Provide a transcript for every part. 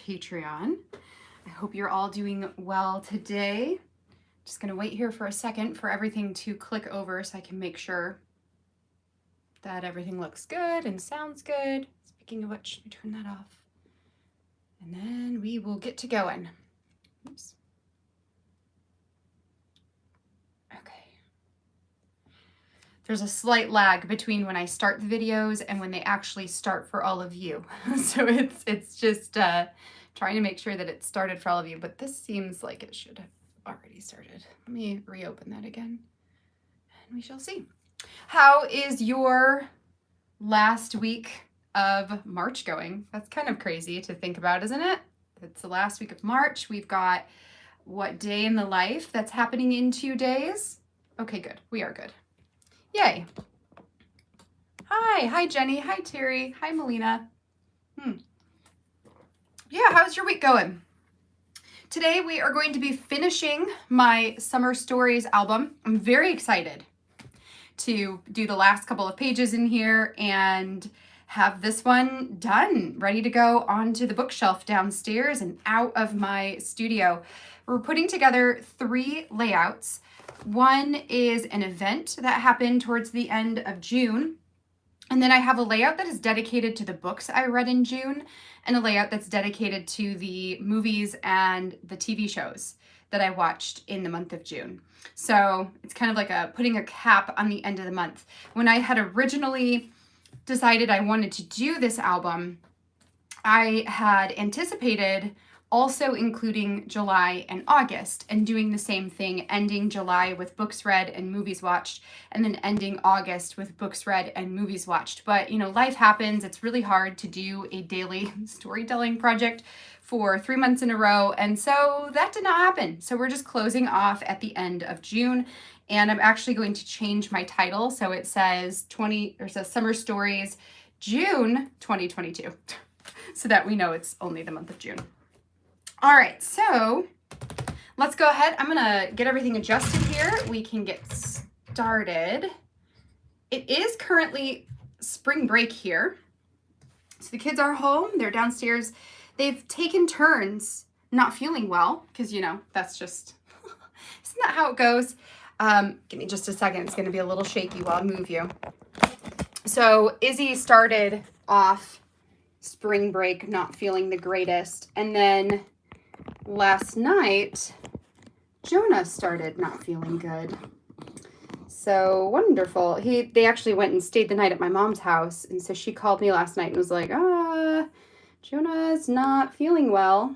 Patreon. I hope you're all doing well today. Just gonna wait here for a second for everything to click over so I can make sure that everything looks good and sounds good. Speaking of which, let me turn that off. And then we will get to going. Oops. Okay. There's a slight lag between when I start the videos and when they actually start for all of you. So it's just trying to make sure that it started for all of you, but this seems like it should have already started. Let me reopen that again and we shall see. How is your last week of March going? That's kind of crazy to think about, isn't it? It's the last week of March. We've got what day in the life that's happening in 2 days? Okay, good. We are good. Yay. Hi Jenny. Hi Terry. Hi Melina. Yeah, how's your week going? Today we are going to be finishing my Summer Stories album. I'm very excited to do the last couple of pages in here and have this one done, ready to go onto the bookshelf downstairs and out of my studio. We're putting together 3 layouts. One is an event that happened towards the end of June. And then I have a layout that is dedicated to the books I read in June and a layout that's dedicated to the movies and the TV shows that I watched in the month of June. So it's kind of like putting a cap on the end of the month. When I had originally decided I wanted to do this album, I had anticipated also including July and August and doing the same thing, ending July with books read and movies watched, and then ending August with books read and movies watched. But you know, life happens. It's really hard to do a daily storytelling project for 3 months in a row. And so that did not happen. So we're just closing off at the end of June. And I'm actually going to change my title. So it says Summer Stories June 2022. So that we know it's only the month of June. All right, so let's go ahead. I'm gonna get everything adjusted here. We can get started. It is currently spring break here. So the kids are home, they're downstairs. They've taken turns not feeling well, because you know, that's just, isn't that how it goes? Give me just a second, it's gonna be a little shaky while I move you. So Izzy started off spring break not feeling the greatest, and then last night, Jonah started not feeling good. So wonderful. They actually went and stayed the night at my mom's house. And so she called me last night and was like, Jonah's not feeling well.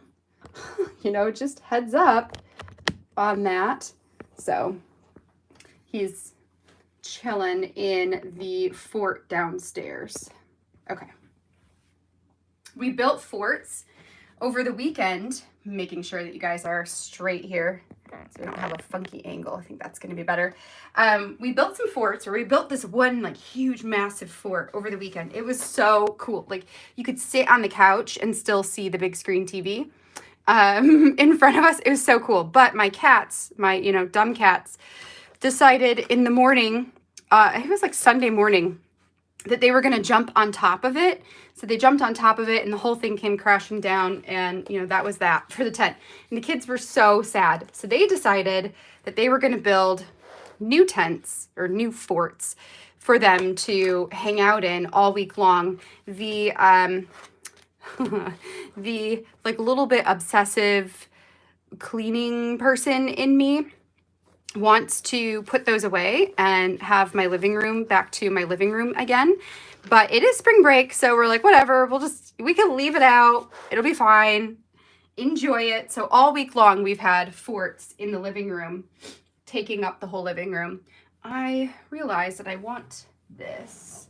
You know, just heads up on that. So he's chilling in the fort downstairs. Okay. We built forts over the weekend, making sure that you guys are straight here so we don't have a funky angle. I think that's going to be better. We built some forts, or we built this one like huge massive fort over the weekend. It was so cool. Like you could sit on the couch and still see the big screen TV in front of us. It was so cool. But my cats, my dumb cats, decided in the morning, it was like Sunday morning, that they were going to jump on top of it. So they jumped on top of it and the whole thing came crashing down, and that was that for the tent. And the kids were so sad. So they decided that they were going to build new tents or new forts for them to hang out in all week long. The the like little bit obsessive cleaning person in me wants to put those away and have my living room back to my living room again. But it is spring break, so we're like, whatever, we can leave it out. It'll be fine. Enjoy it. So all week long, we've had forts in the living room, taking up the whole living room. I realized that I want this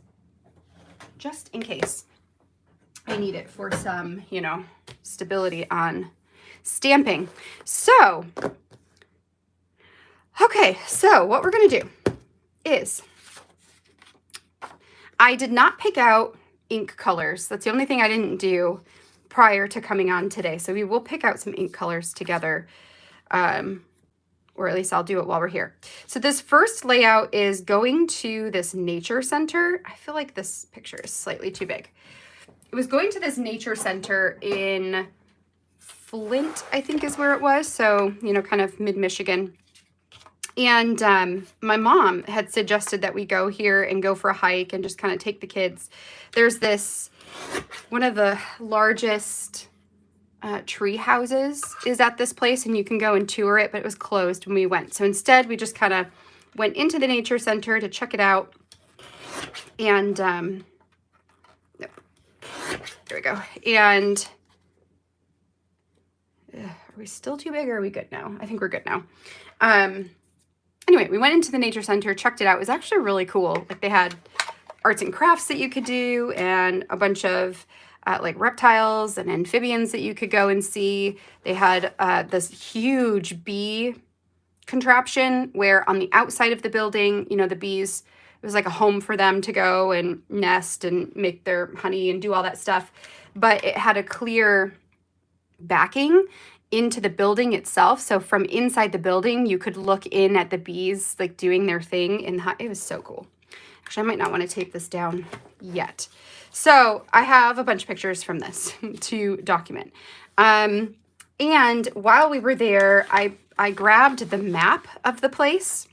just in case I need it for some, stability on stamping. So, okay, so what we're going to do is I did not pick out ink colors. That's the only thing I didn't do prior to coming on today. So we will pick out some ink colors together, or at least I'll do it while we're here. So this first layout is going to this nature center. I feel like this picture is slightly too big. It was going to this nature center in Flint, I think is where it was. So, you know, kind of mid-Michigan. And my mom had suggested that we go here and go for a hike and just kind of take the kids. There's this, one of the largest tree houses is at this place, and you can go and tour it, but it was closed when we went. So instead, we just kind of went into the nature center to check it out. And there we go. And are we still too big, or are we good now? I think we're good now. Anyway, we went into the nature center, checked it out. It was actually really cool. Like, they had arts and crafts that you could do, and a bunch of like reptiles and amphibians that you could go and see. They had this huge bee contraption where on the outside of the building, you know, the bees, it was like a home for them to go and nest and make their honey and do all that stuff. But it had a clear backing into the building itself. So from inside the building, you could look in at the bees like doing their thing. It was so cool. Actually, I might not want to tape this down yet. So I have a bunch of pictures from this to document. And while we were there, I grabbed the map of the place,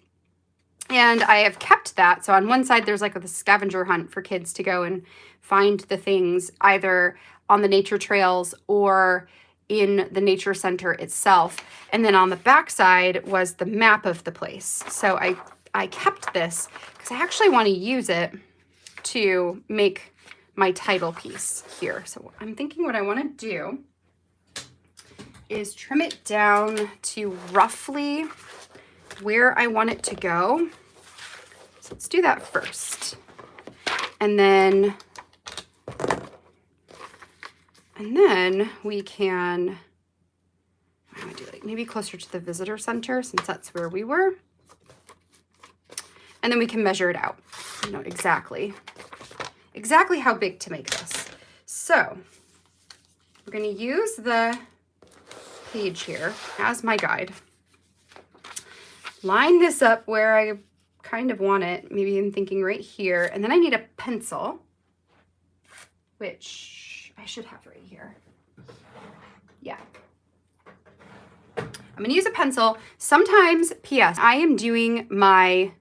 and I have kept that. So on one side, there's like a scavenger hunt for kids to go and find the things either on the nature trails or in the nature center itself. And then on the back side was the map of the place. So I kept this because I actually want to use it to make my title piece here. So I'm thinking what I want to do is trim it down to roughly where I want it to go. So let's do that first. And then we can, I would do like maybe closer to the visitor center, since that's where we were. And then we can measure it out, you know, exactly how big to make this. So we're going to use the page here as my guide. Line this up where I kind of want it. Maybe I'm thinking right here. And then I need a pencil, which I should have right here. Yeah. I'm going to use a pencil. Sometimes, P.S., I am doing my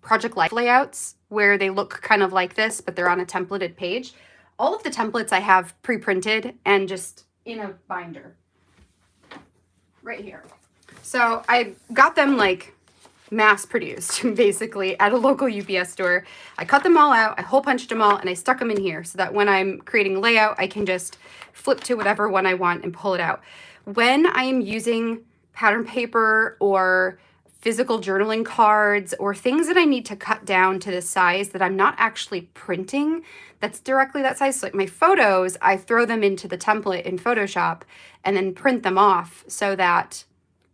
Project Life layouts where they look kind of like this, but they're on a templated page. All of the templates I have pre-printed and just in a binder right here. So I got them like mass produced basically at a local UPS store. I cut them all out, I hole punched them all, and I stuck them in here so that when I'm creating layout, I can just flip to whatever one I want and pull it out. When I am using pattern paper or physical journaling cards or things that I need to cut down to the size that I'm not actually printing that's directly that size. So like my photos, I throw them into the template in Photoshop and then print them off so that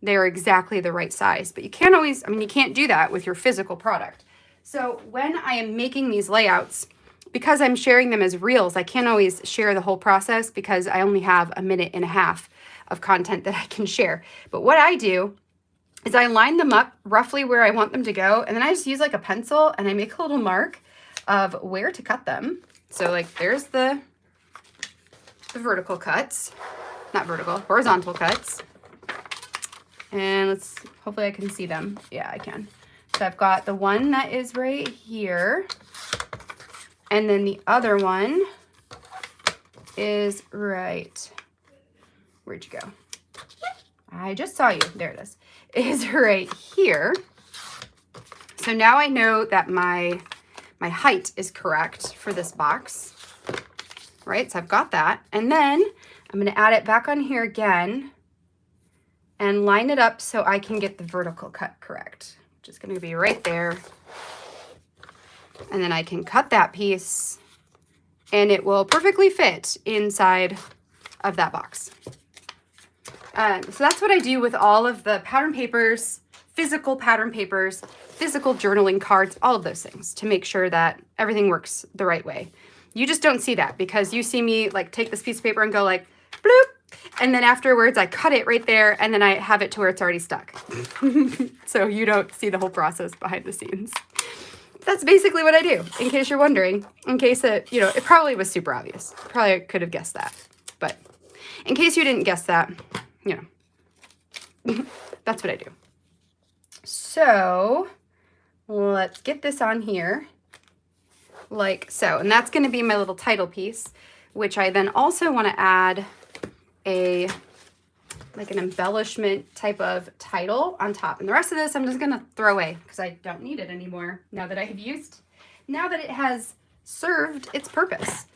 they're exactly the right size. But you can't always, I mean, you can't do that with your physical product. So when I am making these layouts, because I'm sharing them as reels, I can't always share the whole process because I only have a minute and a half of content that I can share. But what I do is I line them up roughly where I want them to go, and then I just use like a pencil and I make a little mark of where to cut them. So like there's the vertical cuts, not vertical, horizontal cuts. And let's, hopefully I can see them. Yeah, I can. So I've got the one that is right here, and then the other one is right, where'd you go? I just saw you, there it is right here. So now I know that my height is correct for this box, right? So I've got that. And then I'm gonna add it back on here again and line it up so I can get the vertical cut correct, which is gonna be right there. And then I can cut that piece and it will perfectly fit inside of that box. So that's what I do with all of the pattern papers, physical journaling cards, all of those things to make sure that everything works the right way. You just don't see that because you see me like take this piece of paper and go like bloop, and then afterwards I cut it right there and then I have it to where it's already stuck. So you don't see the whole process behind the scenes. That's basically what I do, in case you're wondering, in case it, you know, it probably was super obvious. Probably could have guessed that. But in case you didn't guess that, you know, that's what I do. So let's get this on here like so. And that's going to be my little title piece, which I then also want to add like an embellishment type of title on top. And the rest of this I'm just going to throw away because I don't need it anymore now that it has served its purpose.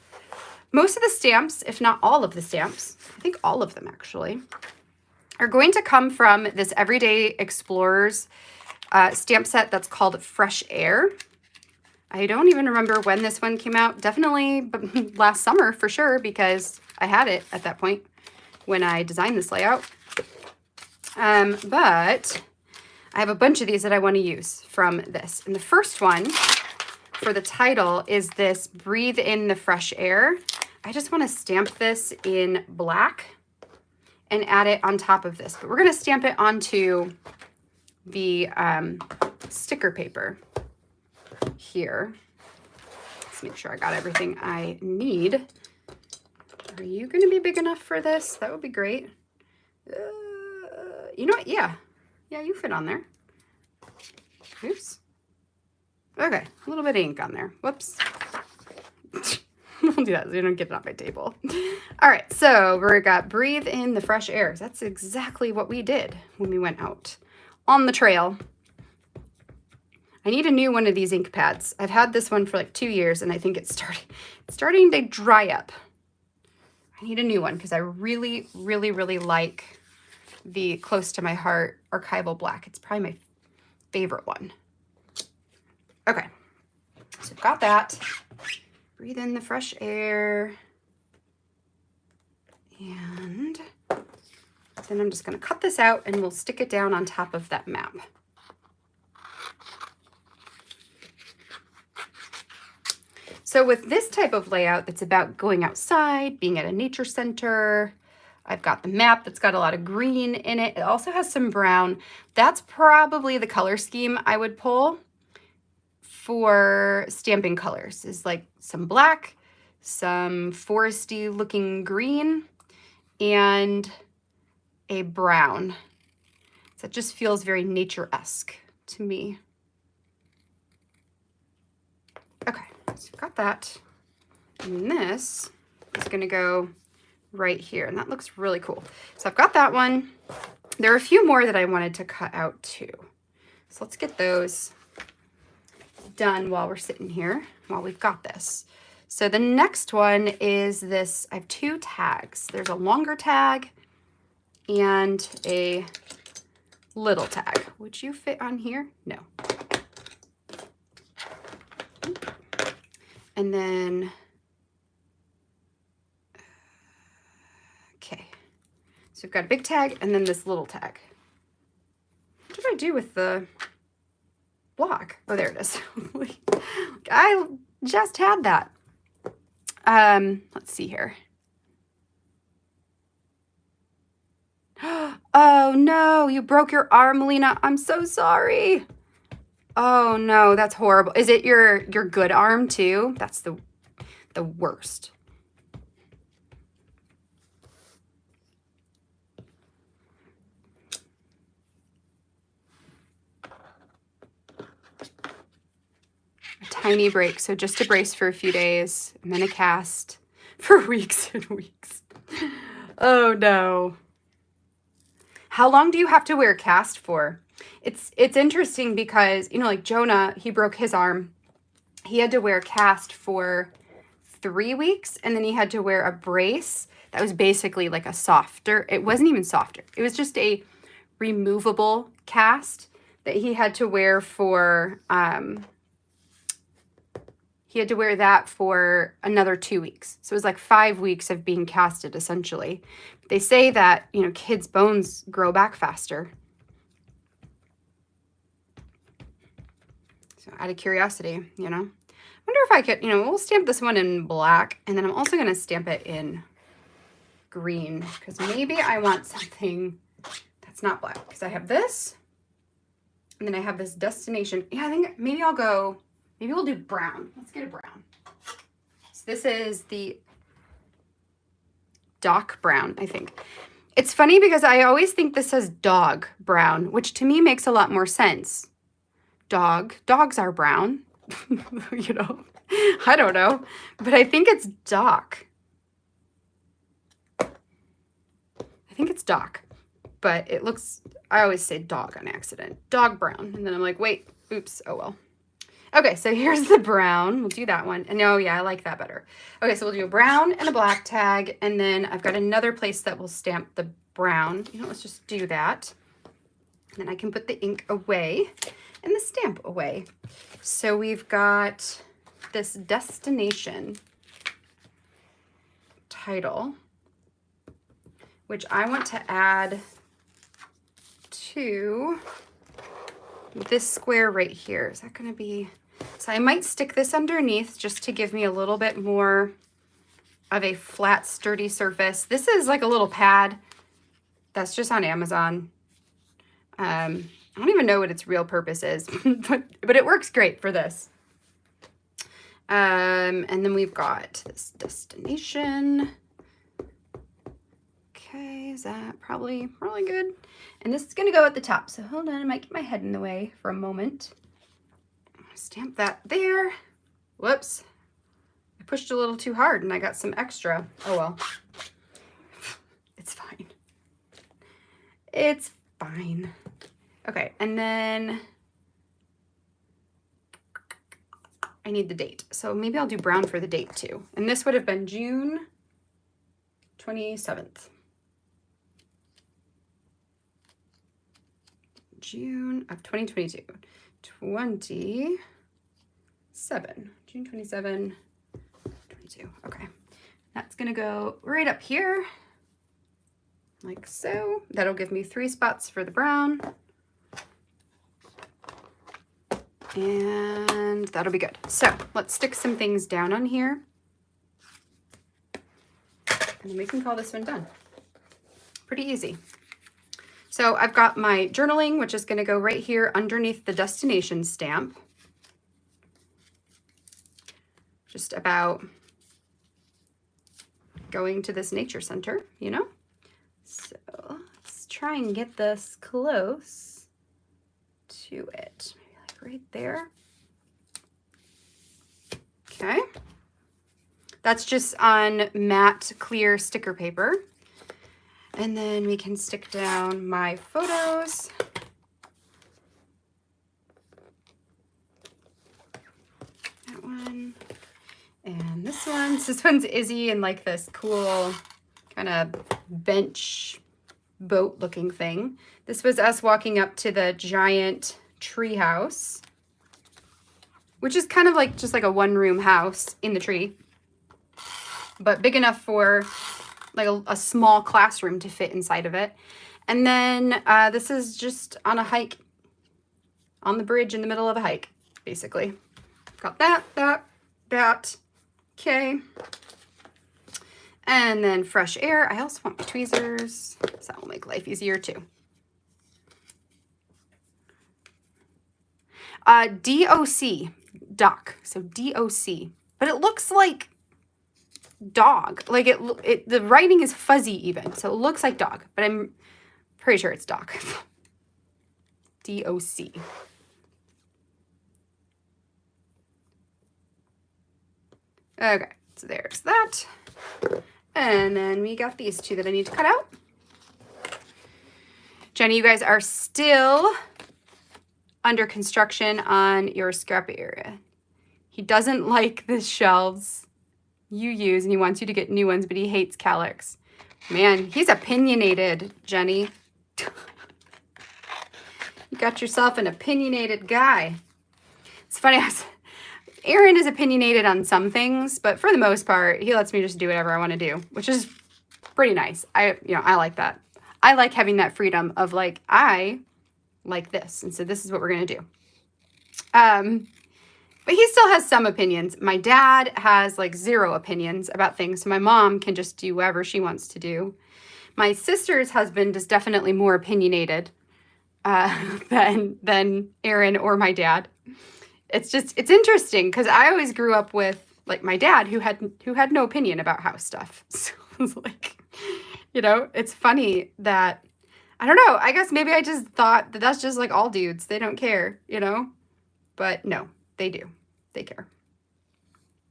Most of the stamps, if not all of the stamps, I think all of them actually, are going to come from this Everyday Explorers stamp set that's called Fresh Air. I don't even remember when this one came out. Definitely last summer for sure, because I had it at that point when I designed this layout. But I have a bunch of these that I want to use from this. And the first one for the title is this Breathe in the Fresh Air. I just want to stamp this in black and add it on top of this. But we're going to stamp it onto the sticker paper here. Let's make sure I got everything I need. Are you going to be big enough for this? That would be great. You know what? Yeah, you fit on there. Oops. Okay, a little bit of ink on there. Whoops. I'll do that so you don't get it on my table. All right, so we got Breathe in the Fresh Air. That's exactly what we did when we went out on the trail. I need a new one of these ink pads. I've had this one for like 2 years, and I think it's starting to dry up. I need a new one because I really, really, really like the Close to My Heart Archival Black. It's probably my favorite one. Okay, so I've got that. Breathe in the fresh air. And then I'm just going to cut this out and we'll stick it down on top of that map. So with this type of layout that's about going outside, being at a nature center, I've got the map that's got a lot of green in it. It also has some brown. That's probably the color scheme I would pull for stamping colors, is like some black, some foresty looking green, and a brown. So it just feels very nature-esque to me. Okay, so I've got that. And this is gonna go right here, and that looks really cool. So I've got that one. There are a few more that I wanted to cut out too. So let's get those done while we're sitting here, while we've got this. So the next one is this. I have two tags. There's a longer tag and a little tag. Would you fit on here? No. And then, okay. So we've got a big tag and then this little tag. What did I do with the block? Oh, there it is. I just had that. Let's see here. Oh no, you broke your arm, Lena. I'm so sorry. Oh no, that's horrible. Is it your good arm too? That's the worst. A tiny break, so just a brace for a few days, and then a cast for weeks and weeks. Oh no. How long do you have to wear a cast for? It's interesting because, you know, like Jonah, he broke his arm. He had to wear a cast for 3 weeks, and then he had to wear a brace that was basically like a softer. It wasn't even softer. It was just a removable cast that he had to wear for, he had to wear that for another 2 weeks. So it was like 5 weeks of being casted, essentially. They say that, you know, kids' bones grow back faster. So out of curiosity, you know, I wonder if I could, you know, we'll stamp this one in black, and then I'm also going to stamp it in green, because maybe I want something that's not black, because I have this, and then I have this destination. Yeah, I think maybe maybe we'll do brown. Let's get a brown. So this is the Dock brown, I think. It's funny because I always think this says dog brown, which to me makes a lot more sense. Dogs are brown, you know, I don't know, but I think it's dock. I think it's dock, but it looks, I always say dog on accident. Dog brown. And then I'm like, wait, oops, oh well. Okay, so here's the brown. We'll do that one. And oh yeah, I like that better. Okay, so we'll do a brown and a black tag. And then I've got another place that will stamp the brown. You know, let's just do that. And then I can put the ink away and the stamp away. So we've got this destination title, which I want to add to this square right here. Is that gonna be, so I might stick this underneath just to give me a little bit more of a flat, sturdy surface. This is like a little pad that's just on Amazon. I don't even know what its real purpose is, but it works great for this. And then we've got this destination. Okay, is that probably good? And this is gonna go at the top. So hold on, I might get my head in the way for a moment. Stamp that there. Whoops. I pushed a little too hard and I got some extra. Oh well. It's fine. It's fine. Okay, and then I need the date. So maybe I'll do brown for the date too. And this would have been June 27th. June of 2022. June 27, 22. Okay. That's gonna go right up here, like so. That'll give me 3 spots for the brown. And that'll be good. So let's stick some things down on here. And then we can call this one done. Pretty easy. So I've got my journaling, which is going to go right here underneath the destination stamp. Just about going to this nature center, you know? So let's try and get this close to it. Maybe like right there. Okay. That's just on matte clear sticker paper. And then we can stick down my photos. That one. And this one. So this one's Izzy in like this cool kind of bench boat looking thing. This was us walking up to the giant tree house, which is kind of like just like a one-room house in the tree, but big enough for like a small classroom to fit inside of it. And then this is just on a hike, on the bridge in the middle of a hike, basically. Got that. Okay. And then fresh air. I also want my tweezers, so that will make life easier too. DOC, dock, so DOC, but it looks like dog. Like the writing is fuzzy even, so it looks like dog, but I'm pretty sure it's dock. DOC. Okay, so there's that. And then we got these two that I need to cut out. Jenny, you guys are still under construction on your scrap area. He doesn't like the shelves you use and he wants you to get new ones, but he hates Calyx. Man, he's opinionated, Jenny. You got yourself an opinionated guy. It's funny, Aaron is opinionated on some things, but for the most part, he lets me just do whatever I want to do, which is pretty nice. I like that. I like having that freedom of like, I like this, and so this is what we're going to do. But he still has some opinions. My dad has like 0 opinions about things, so my mom can just do whatever she wants to do. My sister's husband is definitely more opinionated than Aaron or my dad. It's interesting because I always grew up with like my dad who had no opinion about house stuff. So it was like, You know, it's funny that, I don't know, I guess maybe I just thought that that's just like all dudes. They don't care, you know? But no, they do. They care.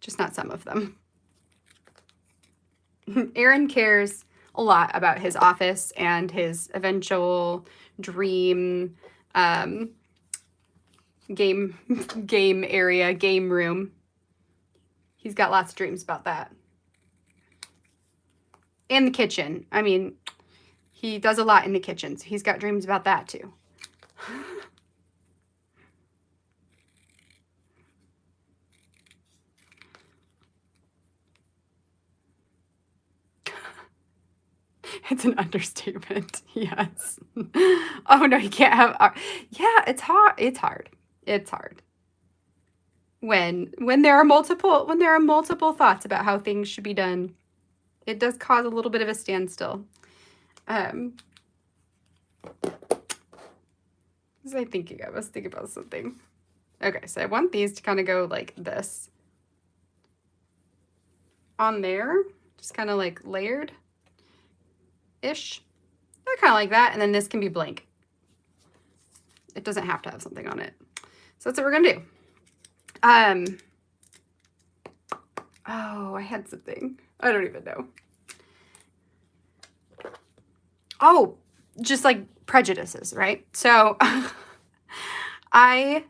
Just not some of them. Aaron cares a lot about his office and his eventual dream game area, game room. He's got lots of dreams about that. And the kitchen. I mean, he does a lot in the kitchen, so he's got dreams about that too. It's an understatement. Yes. Oh no, you can't have. Yeah, it's hard. It's hard. It's hard. When there are multiple thoughts about how things should be done, it does cause a little bit of a standstill. I was thinking about something. Okay, so I want these to kind of go like this on there, just kind of like layered ish. They're kind of like that, and then this can be blank. It doesn't have to have something on it. So that's what we're gonna do. Oh, I had something. I don't even know. Oh, just like prejudices, right? So I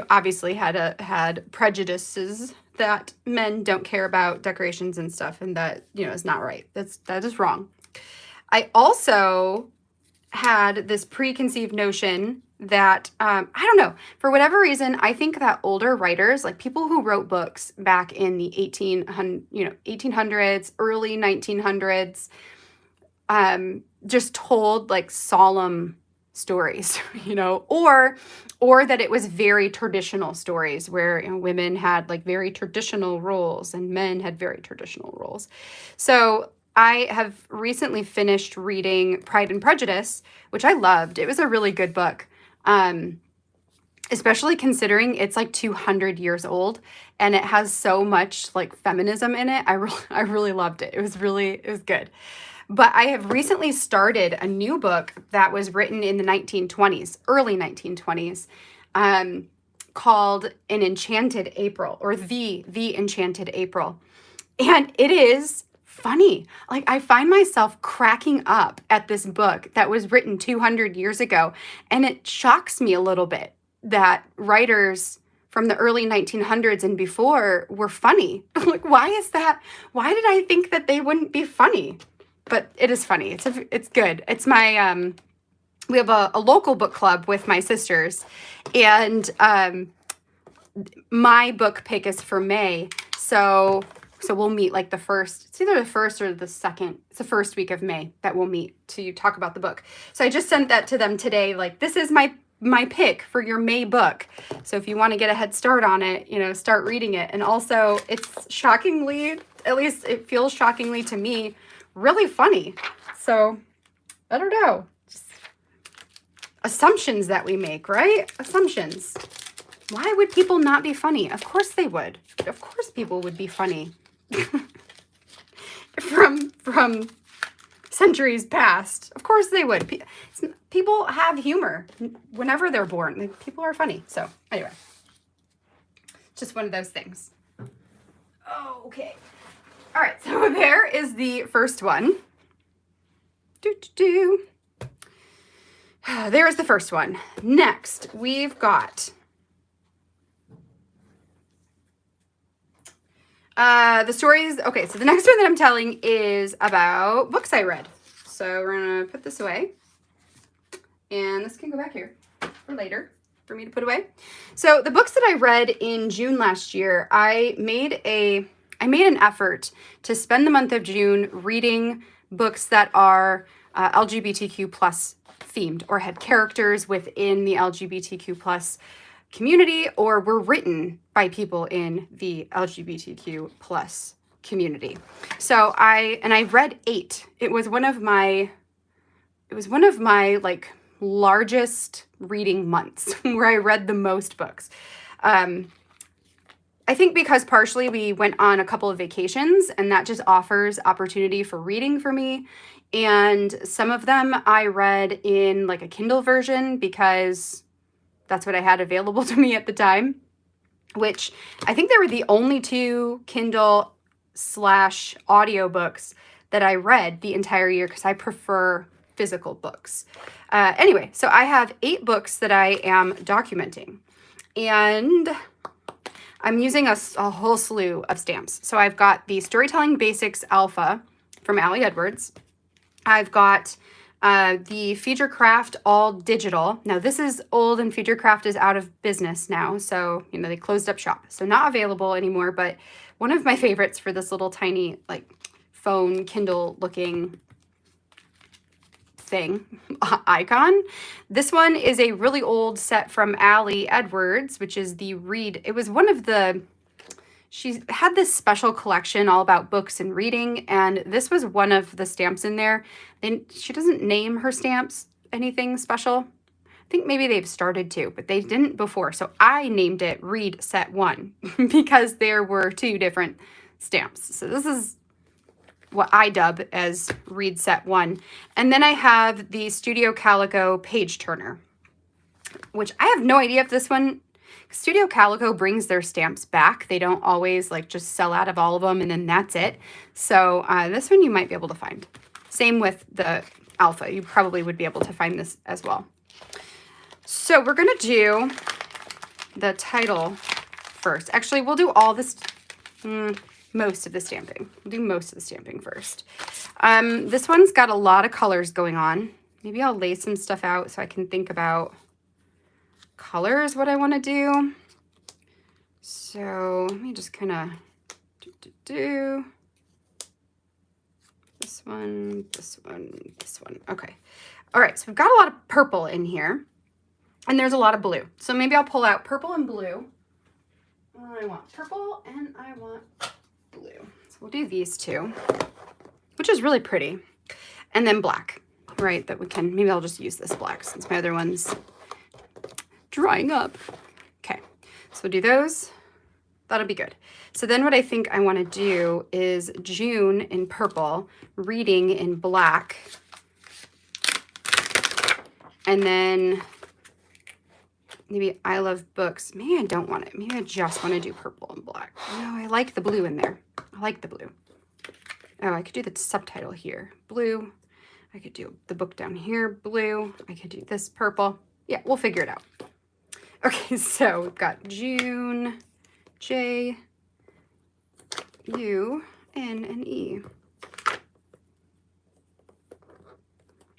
obviously had prejudices that men don't care about decorations and stuff, and that, is not right. That is wrong. I also had this preconceived notion that, I don't know, for whatever reason, I think that older writers, like people who wrote books back in the 1800s, early 1900s, just told like solemn stories, or that it was very traditional stories where women had like very traditional roles and men had very traditional roles. So I have recently finished reading Pride and Prejudice, which I loved. It was a really good book, especially considering it's like 200 years old and it has so much like feminism in it. I really loved it. It was good. But I have recently started a new book that was written in the 1920s, early 1920s, called An Enchanted April, or The Enchanted April. And it is funny. Like, I find myself cracking up at this book that was written 200 years ago. And it shocks me a little bit that writers from the early 1900s and before were funny. Like, why is that? Why did I think that they wouldn't be funny? But it is funny. It's good. It's my, we have a local book club with my sisters, and my book pick is for May. So we'll meet like it's either the first or the second. It's the first week of May that we'll meet to talk about the book. So I just sent that to them today. Like, this is my pick for your May book. So if you want to get a head start on it, start reading it. And also, it's shockingly, at least it feels shockingly to me, really funny. So I don't know, just assumptions that we make, right? Assumptions. Why would people not be funny? Of course they would. Of course people would be funny. from centuries past. Of course they would. People have humor whenever they're born. People are funny. So anyway, just one of those things. Oh, okay. All right, so there is the first one. There's the first one. Next, we've got the stories. Okay, so the next one that I'm telling is about books I read. So we're going to put this away. And this can go back here for later for me to put away. So the books that I read in June last year, I made an effort to spend the month of June reading books that are LGBTQ plus themed or had characters within the LGBTQ plus community or were written by people in the LGBTQ plus community. So I read 8. It was one of my like largest reading months where I read the most books. I think because partially we went on a couple of vacations and that just offers opportunity for reading for me. And some of them I read in like a Kindle version because that's what I had available to me at the time, which I think they were the only 2 Kindle / audiobooks that I read the entire year because I prefer physical books. Anyway, so I have 8 books that I am documenting, and I'm using a whole slew of stamps. So I've got the Storytelling Basics Alpha from Ali Edwards. I've got the Futurecraft All Digital. Now this is old and Futurecraft is out of business now. So, you know, they closed up shop. So not available anymore, but one of my favorites for this little tiny like phone Kindle looking thing icon. This one is a really old set from Ali Edwards, which is the Read. It was one of the, she had this special collection all about books and reading, and this was one of the stamps in there. And she doesn't name her stamps anything special. I think maybe they've started to, but they didn't before. So I named it Read Set 1 because there were 2 different stamps. So this is what I dub as Read Set 1. And then I have the Studio Calico Page Turner, which I have no idea if this one, Studio Calico brings their stamps back. They don't always like just sell out of all of them and then that's it. So this one you might be able to find. Same with the Alpha. You probably would be able to find this as well. So we're going to do the title first. Actually, we'll do all this, most of the stamping. We'll do most of the stamping first. This one's got a lot of colors going on. Maybe I'll lay some stuff out so I can think about colors, what I want to do. So let me just kind of do this one, this one, this one. Okay. All right. So we've got a lot of purple in here and there's a lot of blue. So maybe I'll pull out purple and blue. I want purple and I want blue. So we'll do these 2, which is really pretty. And then black, right? That we can, maybe I'll just use this black since my other one's drying up. Okay, so we'll do those. That'll be good. So then what I think I want to do is June in purple, Reading in black, and then maybe I Love Books. Maybe I don't want it. Maybe I just want to do purple and black. No, I like the blue in there. I like the blue. Oh, I could do the subtitle here. Blue. I could do the book down here. Blue. I could do this purple. Yeah, we'll figure it out. Okay, so we've got June, J, U, N, and E.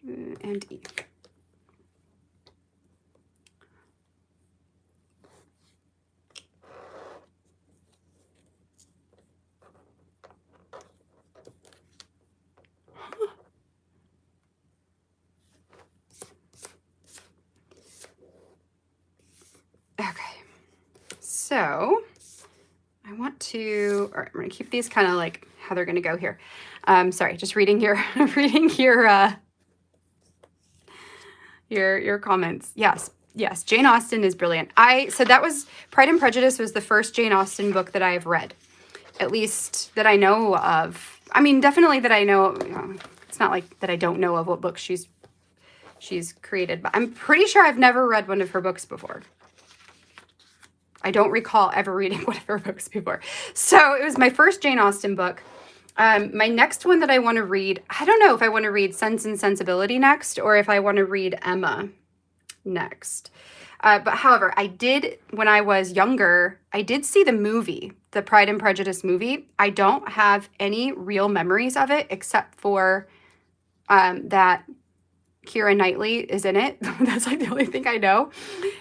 And E. So I want to, all right, I'm going to keep these kind of like how they're going to go here. Sorry, just reading your, your comments. Yes. Yes. Jane Austen is brilliant. So that was Pride and Prejudice was the first Jane Austen book that I have read, at least that I know of. I mean, definitely that I know, it's not like that I don't know of what books she's created, but I'm pretty sure I've never read one of her books before. I don't recall ever reading one of her books before. So it was my first Jane Austen book. My next one that I want to read, I don't know if I want to read Sense and Sensibility next or if I want to read Emma next. But however, I did, when I was younger, I did see the movie, the Pride and Prejudice movie. I don't have any real memories of it except for that Keira Knightley is in it. That's like the only thing I know.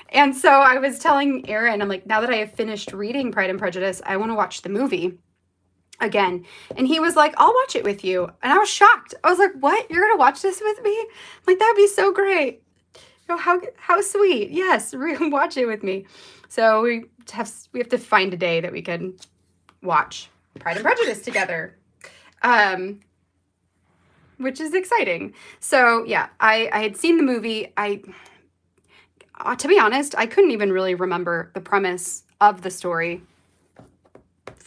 And so I was telling Aaron, I'm like, now that I have finished reading Pride and Prejudice, I want to watch the movie again. And he was like, I'll watch it with you. And I was shocked. I was like, what? You're going to watch this with me? I'm like, that'd be so great. You know, how sweet. Yes, watch it with me. So we have to find a day that we can watch Pride and Prejudice together. Which is exciting. So yeah, I had seen the movie. To be honest, I couldn't even really remember the premise of the story.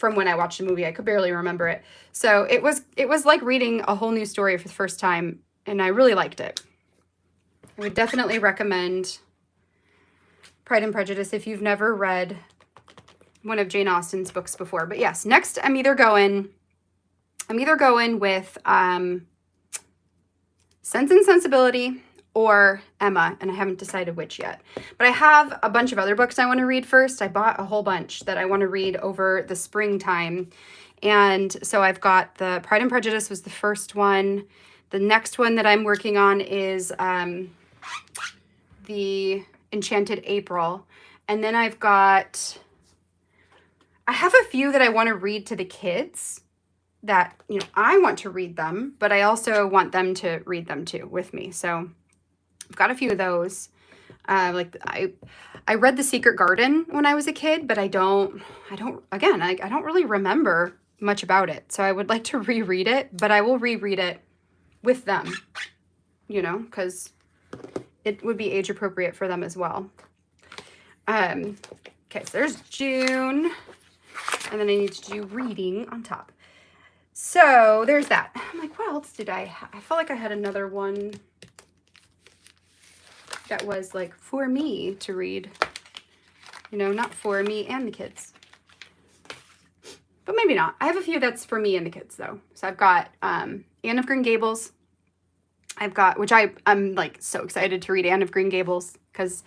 from when I watched the movie. I could barely remember it. So it was like reading a whole new story for the first time, and I really liked it. I would definitely recommend Pride and Prejudice if you've never read one of Jane Austen's books before. But yes, next I'm either going with Sense and Sensibility or Emma, and I haven't decided which yet. But I have a bunch of other books I want to read first. I bought a whole bunch that I want to read over the springtime. And so I've got the Pride and Prejudice was the first one. The next one that I'm working on is the Enchanted April. And then I have a few that I want to read to the kids that, you know, I want to read them, but I also want them to read them too with me. So I've got a few of those. Like I read The Secret Garden when I was a kid, but I don't really remember much about it. So I would like to reread it, but I will reread it with them, you know, because it would be age appropriate for them as well. Okay, so there's June, and then I need to do reading on top. So there's that. I'm like, what else did I felt like I had another one that was like for me to read, you know, not for me and the kids, but maybe not. I have a few that's for me and the kids though. So I've got Anne of Green Gables. Which I'm like so excited to read Anne of Green Gables because,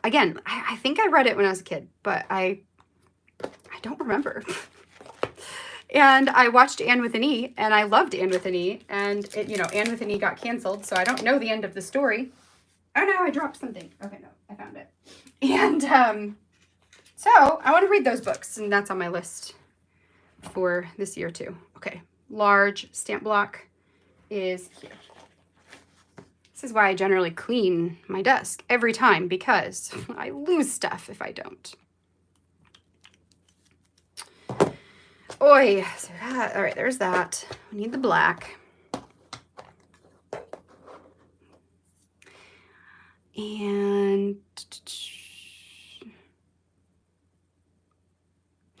again, I think I read it when I was a kid, but I don't remember. And I watched Anne with an E, and I loved Anne with an E, and it, you know, Anne with an E got canceled, so I don't know the end of the story. Oh no, I dropped something. Okay, no, I found it. And so I want to read those books, and that's on my list for this year too. Okay, large stamp block is here. This is why I generally clean my desk every time, because I lose stuff if I don't. Oi, so that, all right, there's that. We need the black. And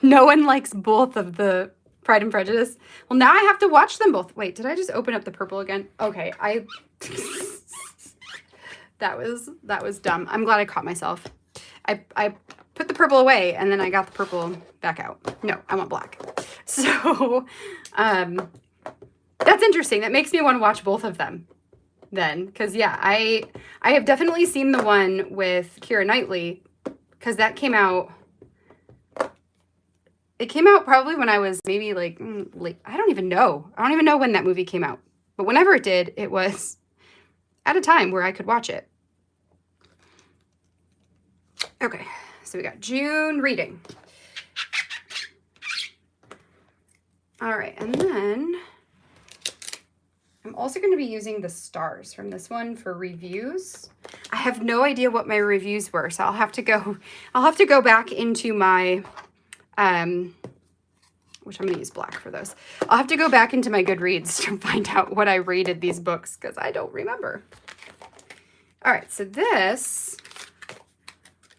no one likes both of the Pride and Prejudice. Well, now I have to watch them both. Wait, did I just open up the purple again? Okay, that was dumb. I'm glad I caught myself. I put the purple away and then I got the purple back out. No, I want black. So, that's interesting. That makes me want to watch both of them then. Because, yeah, I have definitely seen the one with Keira Knightley because that came out. It came out probably when I was maybe like late. I don't even know. I don't even know when that movie came out. But whenever it did, it was at a time where I could watch it. Okay, so we got June reading. All right, and then I'm also going to be using the stars from this one for reviews. I have no idea what my reviews were, so I'll have to go back into my which I'm going to use black for those. I'll have to go back into my Goodreads to find out what I rated these books because I don't remember. All right, so this,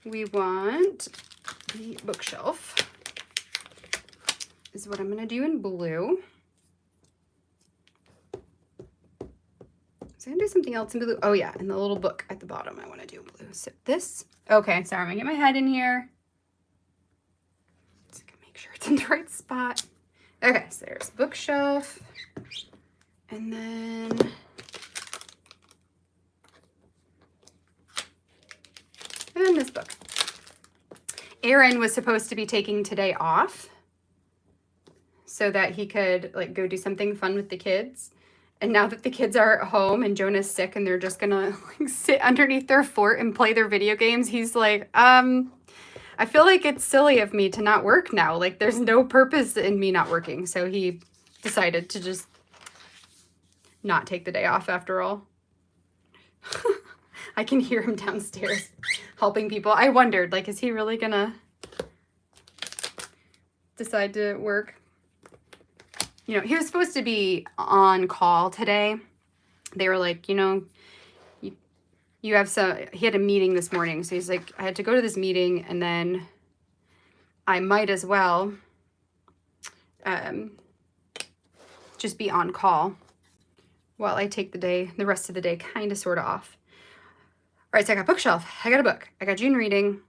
we want the bookshelf is what I'm going to do in blue. So I'm going to do something else in blue. Oh, yeah, and the little book at the bottom I want to do in blue. So this, okay, sorry, I'm going to get my head in here. So I can make sure it's in the right spot. Okay, so there's bookshelf. And then this book. Aaron was supposed to be taking today off so that he could like go do something fun with the kids. And now that the kids are at home and Jonah's sick and they're just gonna like sit underneath their fort and play their video games, he's like, I feel like it's silly of me to not work now. Like there's no purpose in me not working. So he decided to just not take the day off after all. I can hear him downstairs helping people. I wondered, like, is he really gonna decide to work? You know, he was supposed to be on call today. They were like, you know, you have some, he had a meeting this morning. So he's like, I had to go to this meeting and then I might as well just be on call while I take the rest of the day kind of sort of off. All right, so I got bookshelf. I got a book. I got June reading.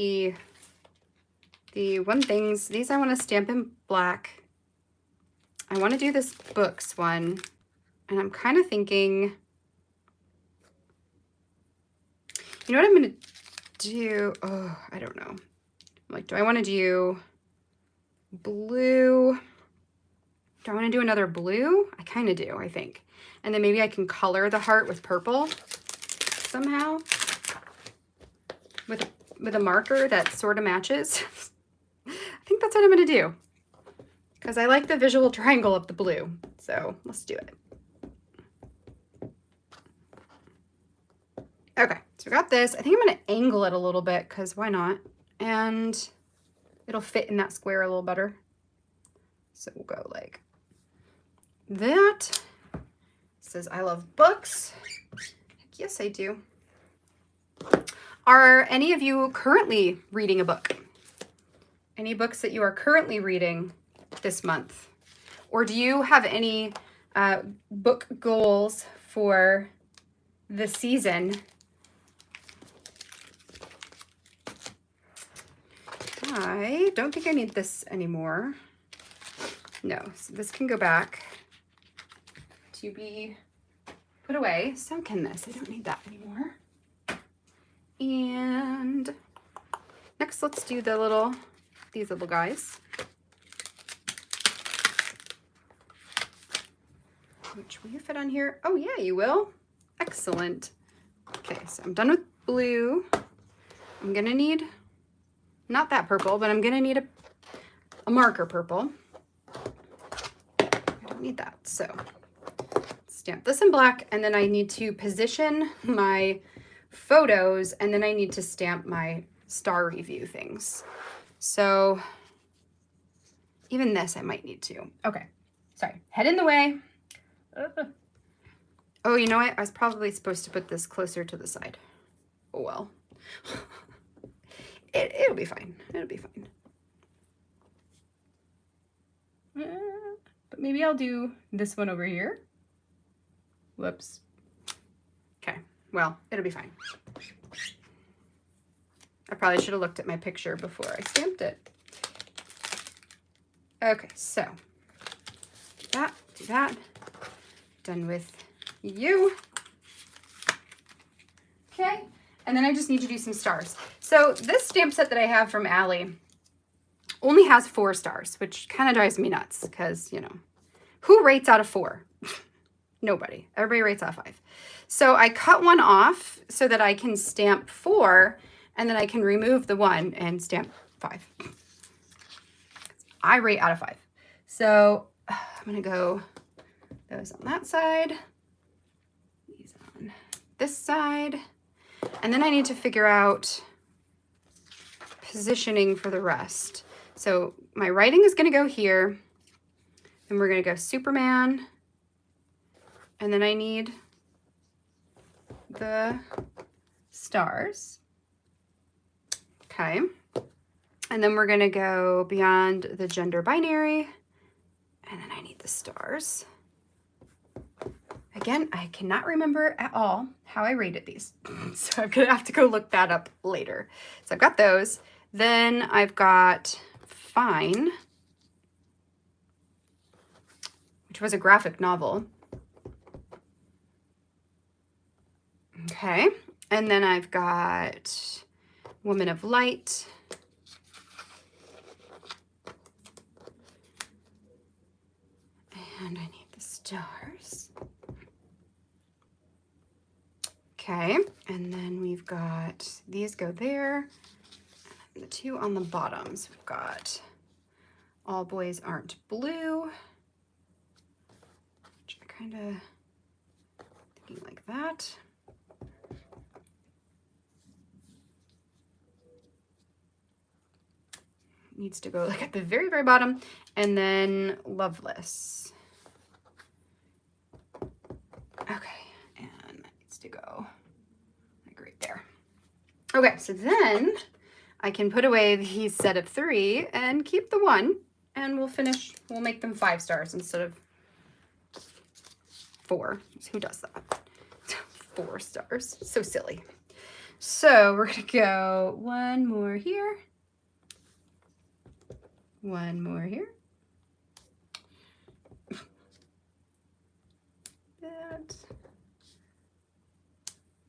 The one things, these I want to stamp in black. I want to do this books one, and I'm kind of thinking, you know what I'm going to do? Oh, I don't know. Like, do I want to do blue? Do I want to do another blue? I kind of do, I think. And then maybe I can color the heart with purple somehow with a marker that sort of matches. I think that's what I'm going to do because I like the visual triangle of the blue. So let's do it. Okay, so we got this. I think I'm going to angle it a little bit because why not? And it'll fit in that square a little better. So we'll go like that. It says, I love books. Heck yes, I do. Are any of you currently reading a book? Any books that you are currently reading this month? Or do you have any book goals for the season? I don't think I need this anymore. No, so this can go back to be put away. So can this. I don't need that anymore. And next, let's do these little guys. Which will you fit on here? Oh yeah, you will. Excellent. Okay, so I'm done with blue. I'm gonna need, not that purple, but I'm gonna need a marker purple. I don't need that, so stamp this in black, and then I need to position my photos, and then I need to stamp my star review things. So even this I might need to. Okay, sorry, head in the way. Oh, you know what? I was probably supposed to put this closer to the side. Oh well. It'll be fine. It'll be fine. But maybe I'll do this one over here. Whoops. Okay, well, it'll be fine. I probably should have looked at my picture before I stamped it. Okay, so do that. Done with you. Okay, and then I just need to do some stars. So this stamp set that I have from Allie only has 4 stars, which kind of drives me nuts because, you know, who rates out of 4? Nobody. Everybody rates out of 5. So I cut one off so that I can stamp 4, and then I can remove the 1 and stamp 5. I rate out of 5. So I'm going to go those on that side, these on this side, and then I need to figure out positioning for the rest. So my writing is going to go here, and we're going to go Superman, and then I need the stars. Okay, and then we're going to go beyond the gender binary, and then I need the stars. Again, I cannot remember at all how I rated these, so I'm going to have to go look that up later. So I've got those. Then I've got Fine, which was a graphic novel. Okay, and then I've got Woman of Light. And I need the stars. Okay, and then we've got, these go there, and the 2 on the bottoms. We've got All Boys Aren't Blue, which I kind of thinking like that. Needs to go like at the very, very bottom, and then Loveless. Okay, and that needs to go like right there. Okay, so then I can put away the set of 3 and keep the 1, and we'll make them 5 stars instead of 4. Who does that? 4 stars. So silly. So we're going to go 1 more here. 1 more here. That.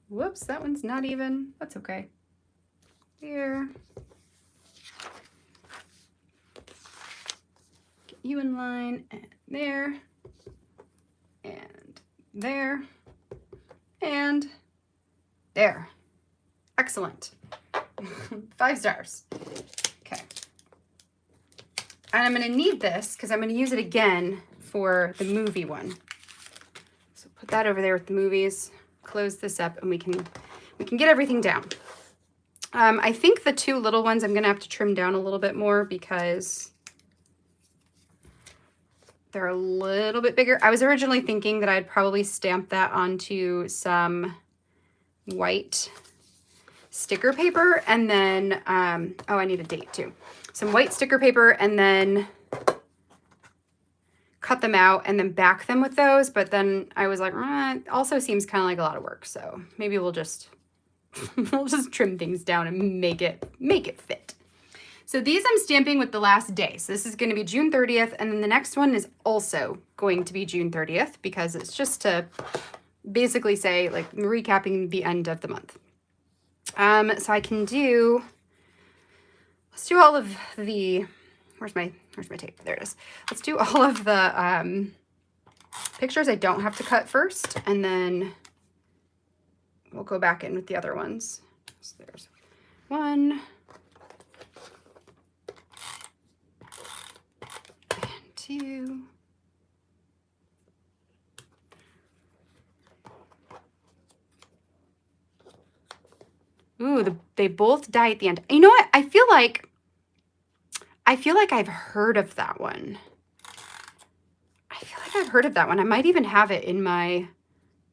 Whoops, that one's not even. That's okay. Here. Get you in line, and there, and there, and there. Excellent. 5 stars. Okay. And I'm going to need this because I'm going to use it again for the movie one. So put that over there with the movies. Close this up, and we can get everything down. I think the 2 little ones I'm going to have to trim down a little bit more because they're a little bit bigger. I was originally thinking that I'd probably stamp that onto some white sticker paper and then, oh, I need a date too. Some white sticker paper and then cut them out and then back them with those. But then I was like, it also seems kind of like a lot of work. So maybe we'll just trim things down and make it fit. So these I'm stamping with the last day. So this is going to be June 30th. And then the next one is also going to be June 30th because it's just to basically say like recapping the end of the month. So I can do, let's do all of the, where's my tape? There it is. Let's do all of the pictures I don't have to cut first, and then we'll go back in with the other ones. So there's 1 and 2. Ooh, they both die at the end. You know what? I feel like I've heard of that one. I might even have it in my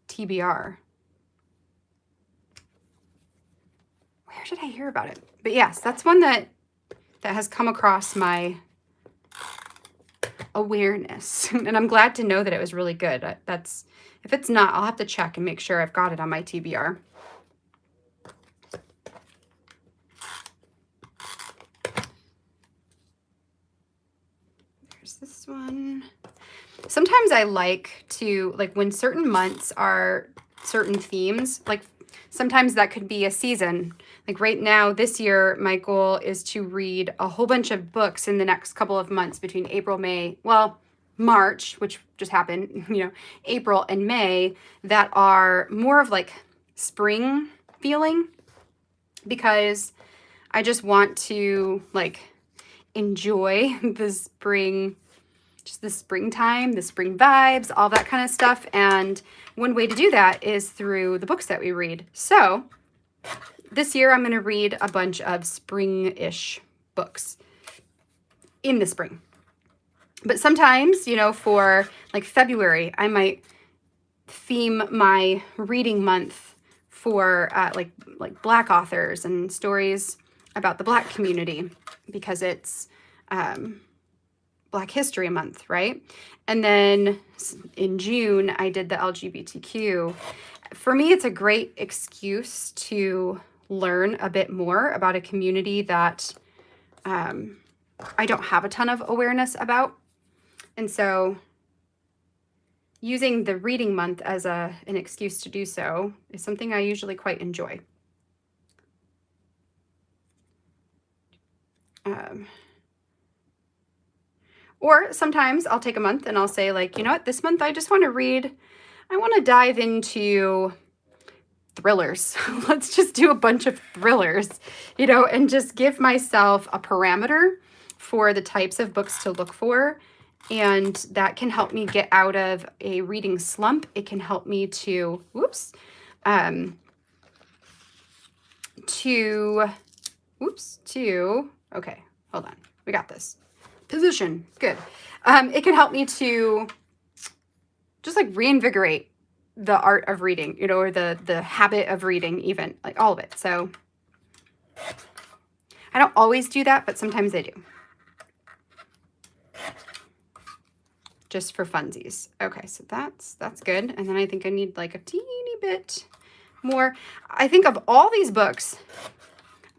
TBR. Where did I hear about it? But yes, that's one that has come across my awareness. And I'm glad to know that it was really good. If it's not, I'll have to check and make sure I've got it on my TBR. This one. Sometimes I like to, like when certain months are certain themes, like sometimes that could be a season. Like right now, this year, my goal is to read a whole bunch of books in the next couple of months between April, May, well, March, which just happened, April and May, that are more of like spring feeling because I just want to like enjoy the spring, just the springtime, the spring vibes, all that kind of stuff. And one way to do that is through the books that we read. So this year I'm going to read a bunch of spring-ish books in the spring. But sometimes, for like February, I might theme my reading month for like Black authors and stories about the Black community because it's Black History Month, right? And then in June, I did the LGBTQ. For me, it's a great excuse to learn a bit more about a community that I don't have a ton of awareness about. And so using the reading month as an excuse to do so is something I usually quite enjoy. Or sometimes I'll take a month and I'll say like, you know what, this month I just want to dive into thrillers. Let's just do a bunch of thrillers, and just give myself a parameter for the types of books to look for. And that can help me get out of a reading slump. It can help me to, okay, hold on. We got this. Position. Good. It can help me to just like reinvigorate the art of reading, or the habit of reading, even like all of it. So I don't always do that, but sometimes I do. Just for funsies. Okay, so that's good. And then I think I need like a teeny bit more. I think of all these books,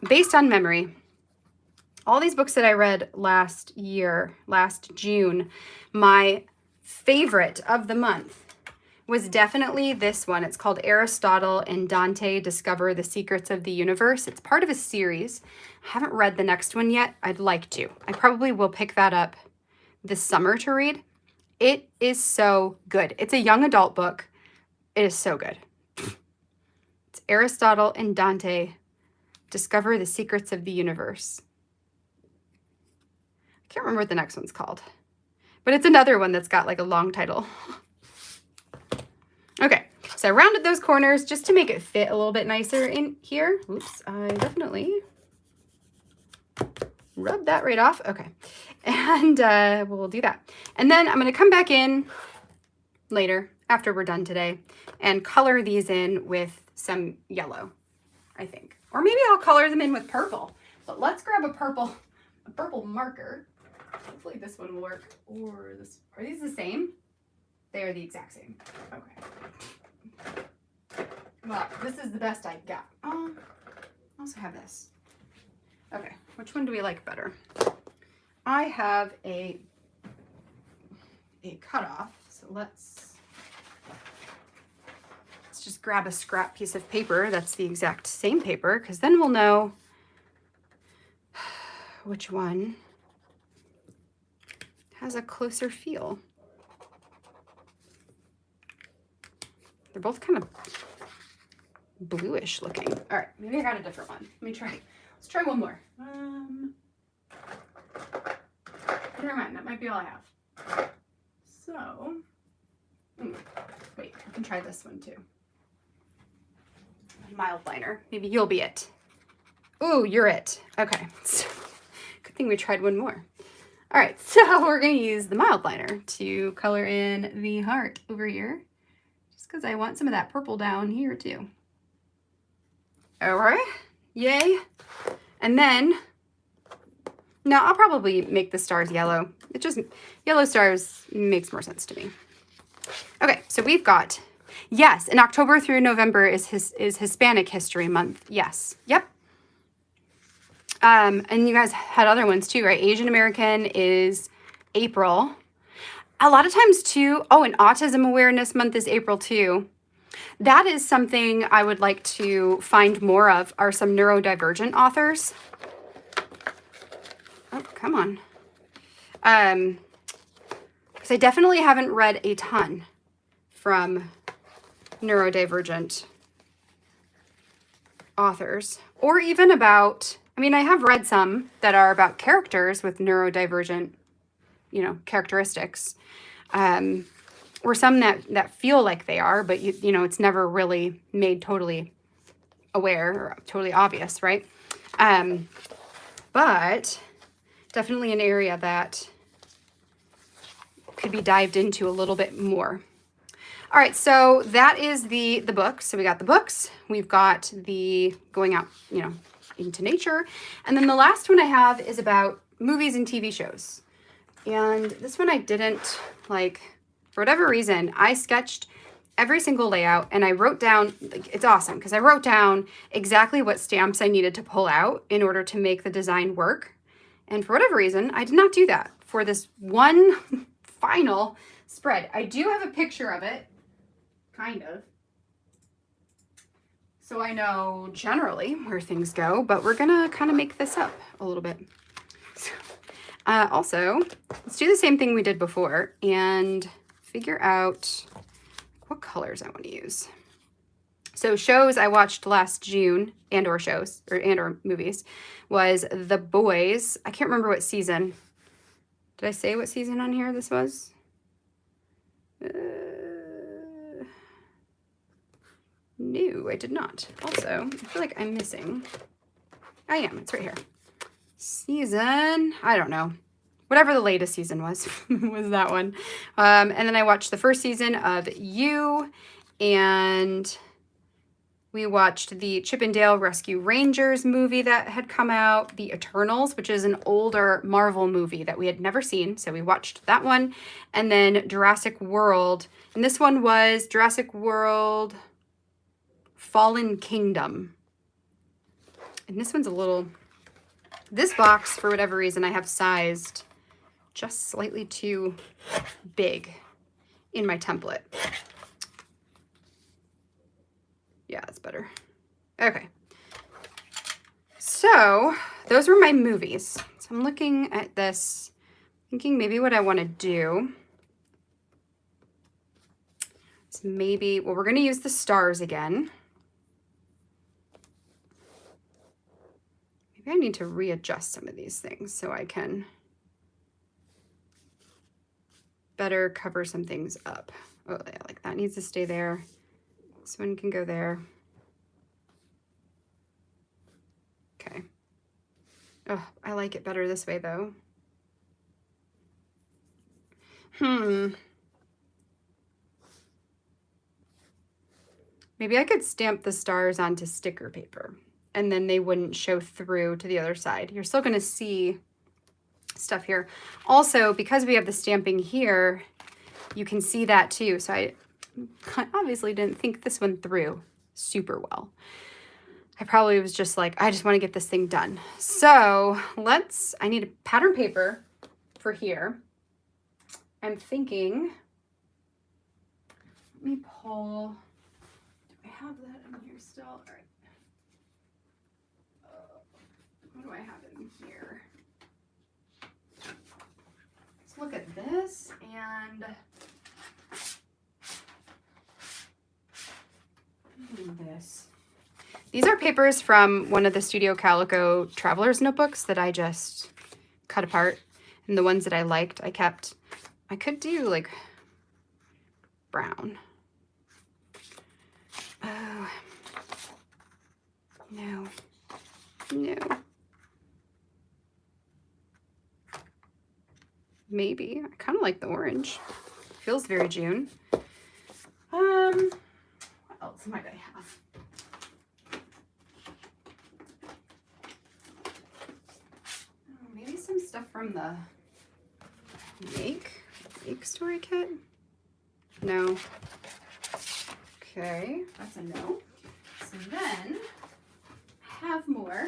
based on memory, all these books that I read last June, my favorite of the month was definitely this one. It's called Aristotle and Dante Discover the Secrets of the Universe. It's part of a series. I haven't read the next one yet. I'd like to. I probably will pick that up this summer to read. It is so good. It's a young adult book. It is so good. It's Aristotle and Dante Discover the Secrets of the Universe. I can't remember what the next one's called, but it's another one that's got like a long title. Okay, so I rounded those corners just to make it fit a little bit nicer in here. Oops, I definitely rubbed that right off. Okay, and we'll do that. And then I'm going to come back in later after we're done today and color these in with some yellow, I think. Or maybe I'll color them in with purple. But let's grab a purple marker. Hopefully this one will work. Or this. Are these the same? They are the exact same. Okay. Well, this is the best I got. I also have this. Okay, which one do we like better? I have a cutoff, so let's just grab a scrap piece of paper that's the exact same paper, because then we'll know which one has a closer feel. They're both kind of bluish looking. All right, maybe I got a different one. Let me try. Let's try one more. Never mind, that might be all I have. So, wait, I can try this one too. Mild liner. Maybe you'll be it. Ooh, you're it. Okay. So, good thing we tried one more. All right, so we're going to use the mild liner to color in the heart over here, just because I want some of that purple down here too. All right, yay. And then, now I'll probably make the stars yellow. It just, yellow stars makes more sense to me. Okay, so we've got, yes, in October through November is Hispanic History Month. Yes, yep. And you guys had other ones too, right? Asian American is April. A lot of times too, oh, and Autism Awareness Month is April too. That is something I would like to find more of, are some neurodivergent authors. Oh, come on. Because I definitely haven't read a ton from neurodivergent authors, or even about, I mean, I have read some that are about characters with neurodivergent, characteristics, or some that feel like they are, but you know, it's never really made totally aware or totally obvious, right? But definitely an area that could be dived into a little bit more. All right, so that is the book. So we got the books, we've got the going out, into nature. And then the last one I have is about movies and TV shows. And this one I didn't like, for whatever reason, I sketched every single layout and I wrote down, it's awesome because I wrote down exactly what stamps I needed to pull out in order to make the design work. And for whatever reason, I did not do that for this one final spread. I do have a picture of it, kind of. So I know generally where things go, but we're gonna kind of make this up a little bit. So, also, let's do the same thing we did before and figure out what colors I want to use. So shows I watched last June and/or shows or movies was The Boys. I can't remember what season. Did I say what season on here this was? No, I did not. Also, I feel like I'm missing. I am. It's right here. Season, I don't know. Whatever the latest season was, was that one. And then I watched the first season of You and We watched the Chip and Dale Rescue Rangers movie that had come out, The Eternals, which is an older Marvel movie that we had never seen. So we watched that one. And then Jurassic World. And this one was Jurassic World Fallen Kingdom. And this one's a little... This box, for whatever reason, I have sized just slightly too big in my template. Yeah, that's better. Okay. So those were my movies. So I'm looking at this, thinking maybe what I want to do is maybe, well, we're going to use the stars again. Maybe I need to readjust some of these things so I can better cover some things up. Oh, yeah, like that needs to stay there. This one can go there. Okay. Oh, I like it better this way though. Maybe I could stamp the stars onto sticker paper and then they wouldn't show through to the other side. You're still going to see stuff here. Also, because we have the stamping here, you can see that too. So I obviously didn't think this one through super well. I probably was just like, I just want to get this thing done. So I need a pattern paper for here. I'm thinking, let me pull, do I have that in here still? All right. What do I have in here? Let's look at this and this. These are papers from one of the Studio Calico Traveler's notebooks that I just cut apart. And the ones that I liked, I kept. I could do like brown. Oh, no, no. Maybe. I kind of like the orange. Feels very June. What else might I have? Maybe some stuff from the Make Story Kit? No. Okay, that's a no. So then, I have more.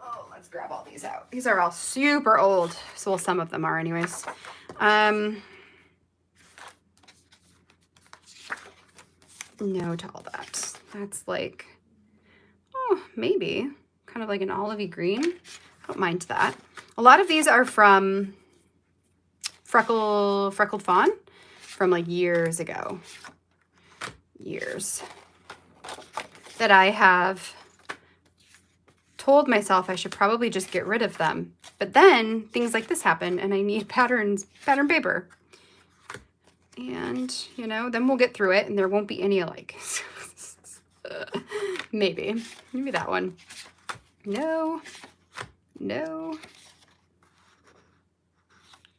Oh, let's grab all these out. These are all super old. So, well, some of them are anyways. No to all that. That's like, oh, maybe kind of like an olivey green. I don't mind that. A lot of these are from Freckled Fawn from like years ago. Years. That I have told myself I should probably just get rid of them. But then things like this happen and I need pattern paper. And, you know, then we'll get through it and there won't be any alike. Maybe that one. No.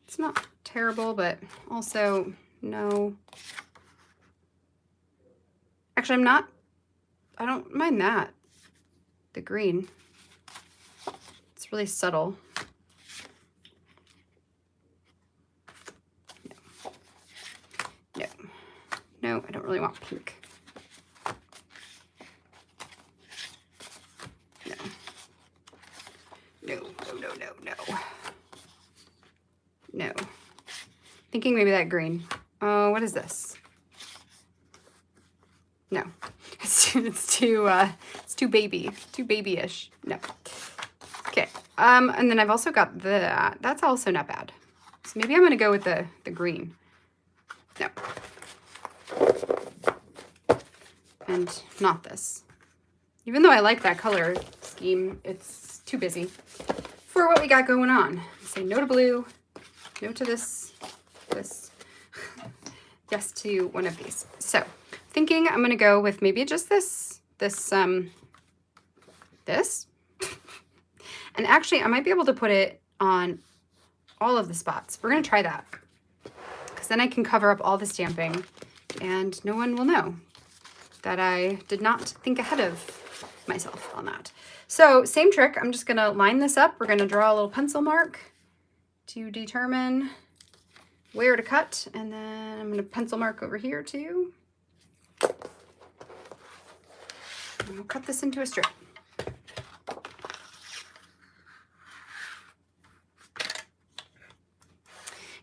It's not terrible, but also no. Actually, I don't mind that. The green. It's really subtle. No, I don't really want pink. No. Thinking maybe that green. Oh, what is this? No, it's too babyish. No. Okay. And then I've also got that. That's also not bad. So maybe I'm gonna go with the green. No. And not this. Even though I like that color scheme, it's too busy for what we got going on. Say no to blue, no to this, yes to one of these. So thinking I'm gonna go with maybe just this. And actually I might be able to put it on all of the spots. We're gonna try that. Because then I can cover up all the stamping and no one will know that I did not think ahead of myself on that. So same trick, I'm just gonna line this up. We're gonna draw a little pencil mark to determine where to cut, and then I'm gonna pencil mark over here too. And we'll cut this into a strip.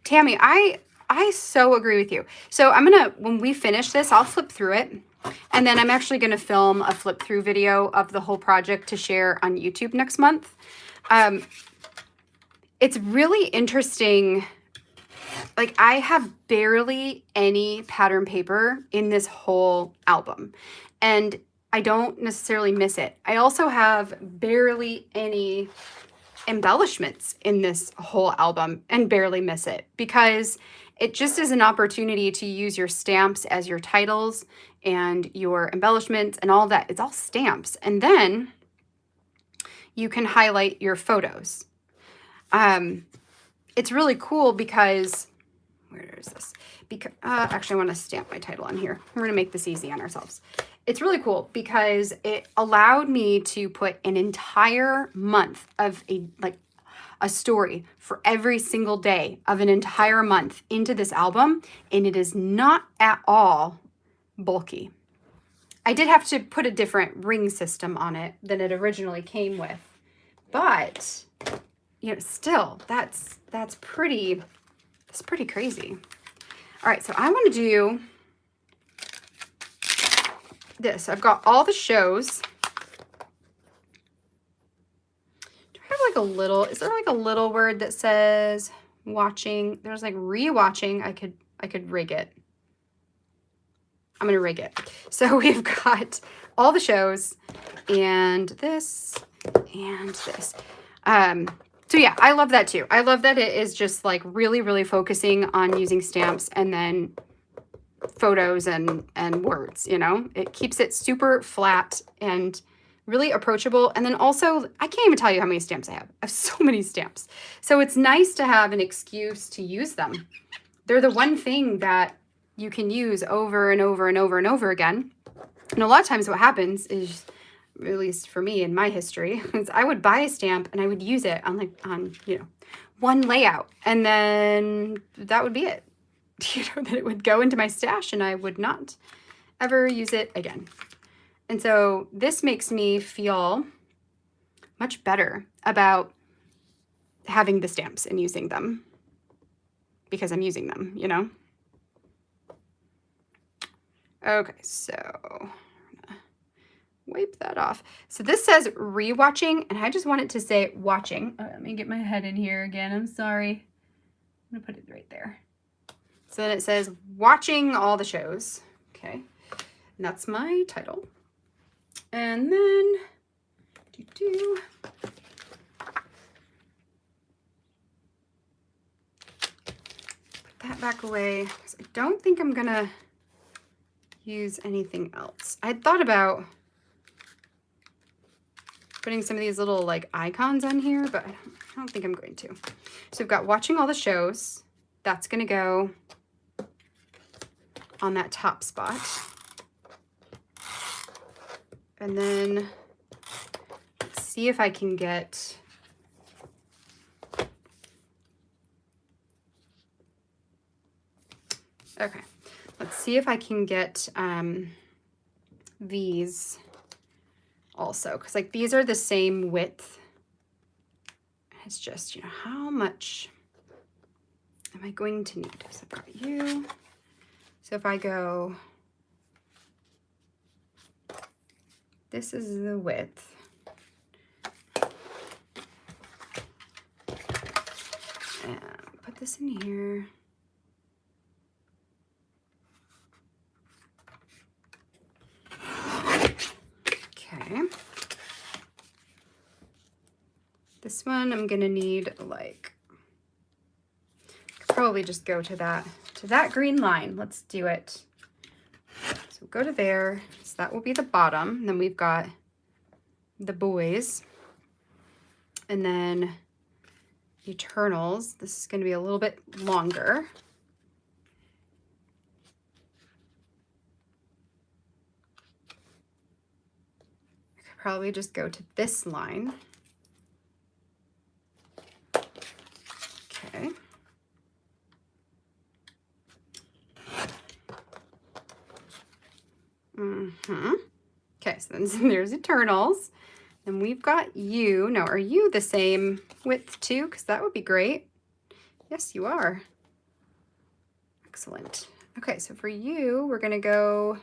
Tammy, I so agree with you. So I'm gonna, when we finish this, I'll flip through it, and then I'm actually gonna film a flip through video of the whole project to share on YouTube next month. It's really interesting. Like, I have barely any pattern paper in this whole album, and I don't necessarily miss it. I also have barely any embellishments in this whole album and barely miss it, because it just is an opportunity to use your stamps as your titles and your embellishments and all that. It's all stamps. And then you can highlight your photos. It's really cool because, where is this? Because actually, I want to stamp my title on here. We're going to make this easy on ourselves. It's really cool because it allowed me to put an entire month of a story for every single day of an entire month into this album, and it is not at all bulky. I did have to put a different ring system on it than it originally came with, but you know, still, that's pretty crazy. All right, so I want to do this. I've got all the shows. Do I have like a little, is there like a little word that says watching? There's like rewatching. I could rig it. I'm going to rig it. So we've got all the shows and this and this. So yeah, I love that too. I love that it is just like really, really focusing on using stamps and then photos and words, you know? It keeps it super flat and really approachable. And then also, I can't even tell you how many stamps I have. I have so many stamps. So it's nice to have an excuse to use them. They're the one thing that you can use over and over and over and over again. And a lot of times what happens is, at least for me in my history, is I would buy a stamp and I would use it on you know, one layout, and then that would be it. You know, that it would go into my stash and I would not ever use it again. And so this makes me feel much better about having the stamps and using them because I'm using them, you know? Okay, so wipe that off. So this says rewatching, and I just want it to say watching. Let me get my head in here again. I'm sorry. I'm gonna put it right there. So then it says watching all the shows. Okay, and that's my title. And then put that back away, because I don't think I'm gonna use anything else. I had thought about putting some of these little like icons on here, but I don't think I'm going to. So we've got watching all the shows. That's gonna go on that top spot. And then let's see if I can get okay. Let's see if I can get these also, because like these are the same width. It's just, you know, how much am I going to need? So I've got you. So if I go, this is the width. And put this in here. Okay. This one I'm gonna need like, probably just go to that green line. Let's do it. So go to there. So that will be the bottom. And then we've got the boys. And then Eternals. This is gonna be a little bit longer. probably just go to this line. Okay. Okay, so then there's Eternals. And we've got you. Now, are you the same width too? Because that would be great. Yes, you are. Excellent. Okay, so for you, we're going to go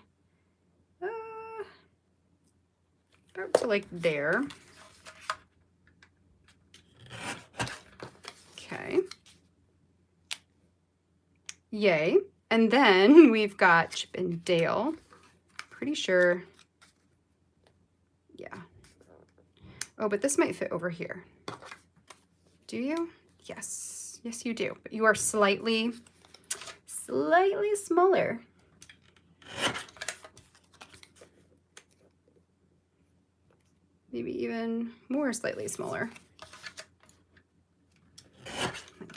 about to like there. Okay. Yay. And then we've got Chip and Dale. Pretty sure. Yeah. Oh, but this might fit over here. Do you? Yes. Yes, you do. But you are slightly smaller. Maybe even more slightly smaller.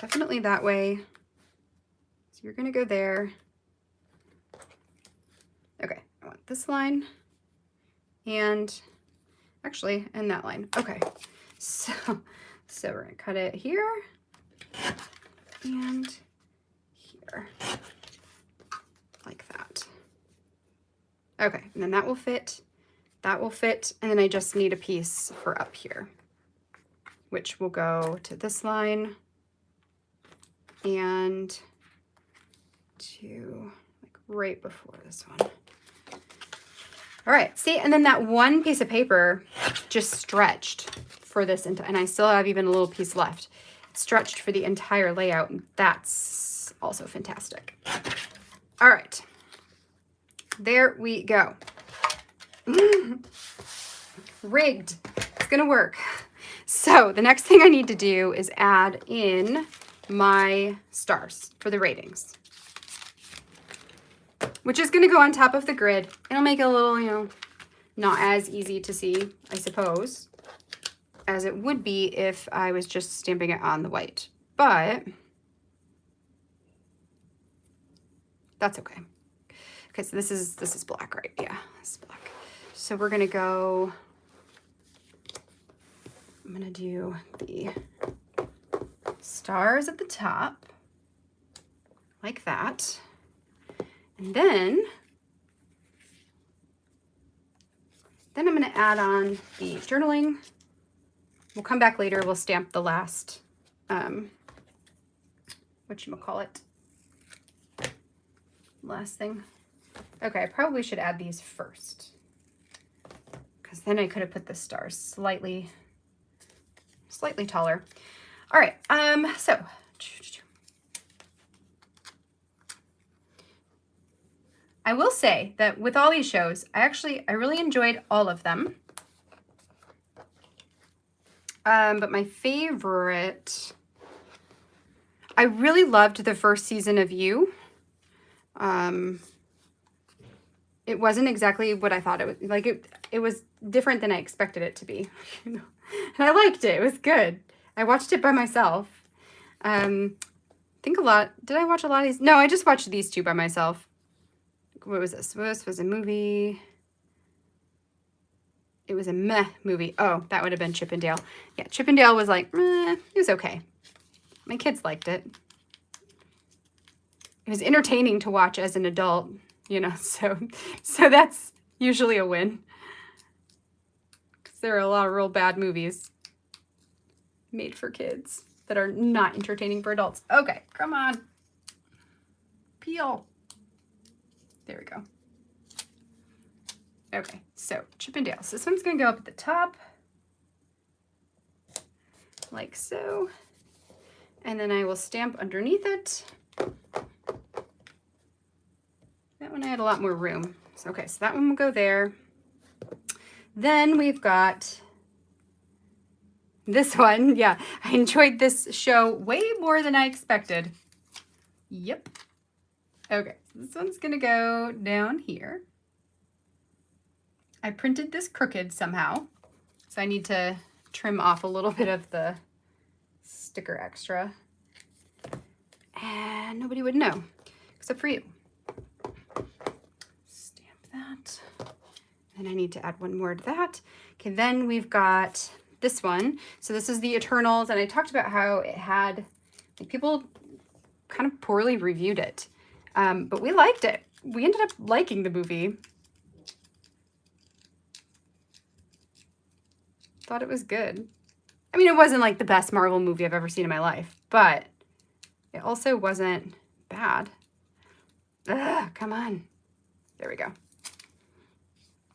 Definitely that way. So you're going to go there. Okay, I want this line and actually, and that line. Okay, so we're going to cut it here and here, like that. Okay, and then that will fit, and then I just need a piece for up here, which will go to this line and to like right before this one. All right, see, and then that one piece of paper just stretched for this, and I still have even a little piece left. It stretched for the entire layout, and that's also fantastic. All right, there we go. Rigged, it's gonna work. So the next thing I need to do is add in my stars for the ratings, which is going to go on top of the grid. It'll make it a little, you know, not as easy to see, I suppose, as it would be if I was just stamping it on the white, but that's okay. Okay, so this is black, right? Yeah, this is black. So we're going to go, I'm going to do the stars at the top, like that. And then I'm going to add on the journaling. We'll come back later. We'll stamp the last, whatchamacallit, last thing. Okay, I probably should add these first, because then I could have put the stars slightly taller. All right, so I will say that with all these shows, I really enjoyed all of them. But my favorite, I really loved the first season of You. It wasn't exactly what I thought it was. Like it was different than I expected it to be. And I liked it. It was good. I watched it by myself. I think a lot. Did I watch a lot of these? No, I just watched these two by myself. What was this? This was a movie. It was a meh movie. Oh, that would have been Chip and Dale. Yeah, Chip and Dale was like, it was okay. My kids liked it. It was entertaining to watch as an adult, you know, so that's usually a win. Because there are a lot of real bad movies made for kids that are not entertaining for adults. Okay, come on. Peel. There we go. Okay, so Chip and Dale. So this one's going to go up at the top, like so. And then I will stamp underneath it. That one I had a lot more room. So, okay, so that one will go there. Then we've got this one. Yeah, I enjoyed this show way more than I expected. Yep. Okay, so this one's going to go down here. I printed this crooked somehow, so I need to trim off a little bit of the sticker extra. And nobody would know, except for you. Stamp that. And I need to add one more to that. Okay, then we've got this one. So this is the Eternals, and I talked about how it had, like, people kind of poorly reviewed it. But we liked it. We ended up liking the movie. Thought it was good. I mean, it wasn't like the best Marvel movie I've ever seen in my life, but it also wasn't bad. Ugh, come on. There we go.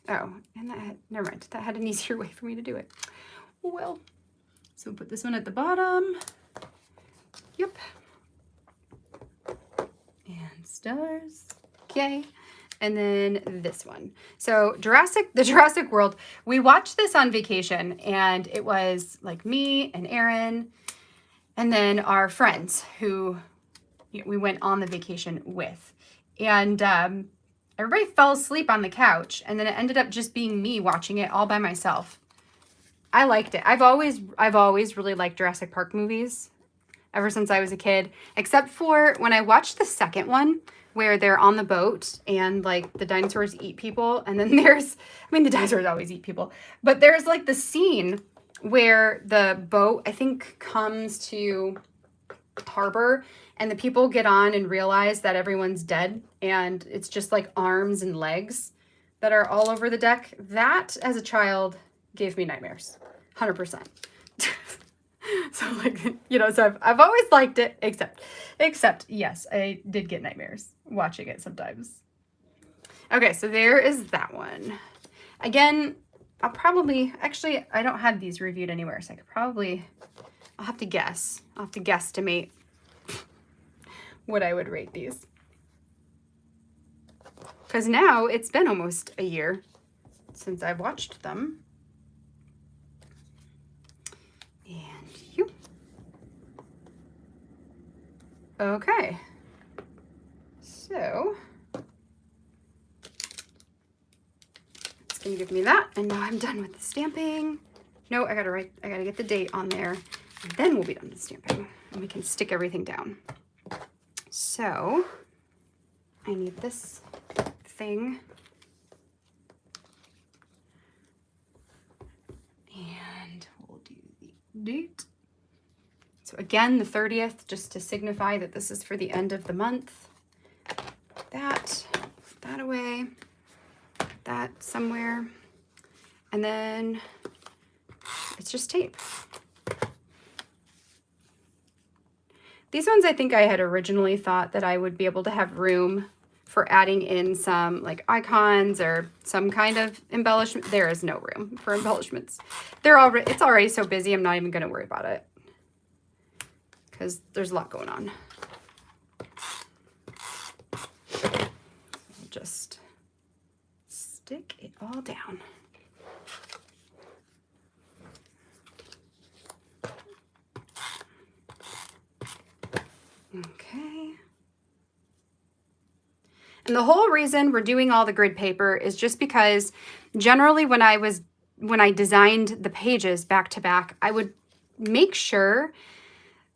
Oh, and that had, never mind. That had an easier way for me to do it. Well, so put this one at the bottom. Yep. And stars. Okay. And then this one. So the Jurassic World, we watched this on vacation, and it was like me and Aaron and then our friends who we went on the vacation with. And everybody fell asleep on the couch, and then it ended up just being me watching it all by myself. I liked it. I've always really liked Jurassic Park movies ever since I was a kid, except for when I watched the second one where they're on the boat and like the dinosaurs eat people. And then there's, I mean, the dinosaurs always eat people, but there's like the scene where the boat, I think, comes to harbor and the people get on and realize that everyone's dead and it's just like arms and legs that are all over the deck. That, as a child, gave me nightmares, 100%. So like, you know, so I've always liked it, except yes, I did get nightmares watching it sometimes. Okay, so there is that one. Again, I'll probably, actually, I don't have these reviewed anywhere, so I could probably, I'll have to guess. I'll have to guesstimate what I would rate these. Because now it's been almost a year since I've watched them. And you. Okay. So it's gonna give me that, and now I'm done with the stamping. No, I gotta get the date on there, and then we'll be done with stamping, and we can stick everything down. So I need this thing. And we'll do the date. So again, the 30th, just to signify that this is for the end of the month. Put that away, put that somewhere. And then it's just tape. These ones, I think I had originally thought that I would be able to have room for adding in some like icons or some kind of embellishment. There is no room for embellishments. It's already so busy, I'm not even going to worry about it because there's a lot going on. So just stick it all down. Okay. And the whole reason we're doing all the grid paper is just because generally when I designed the pages back to back, I would make sure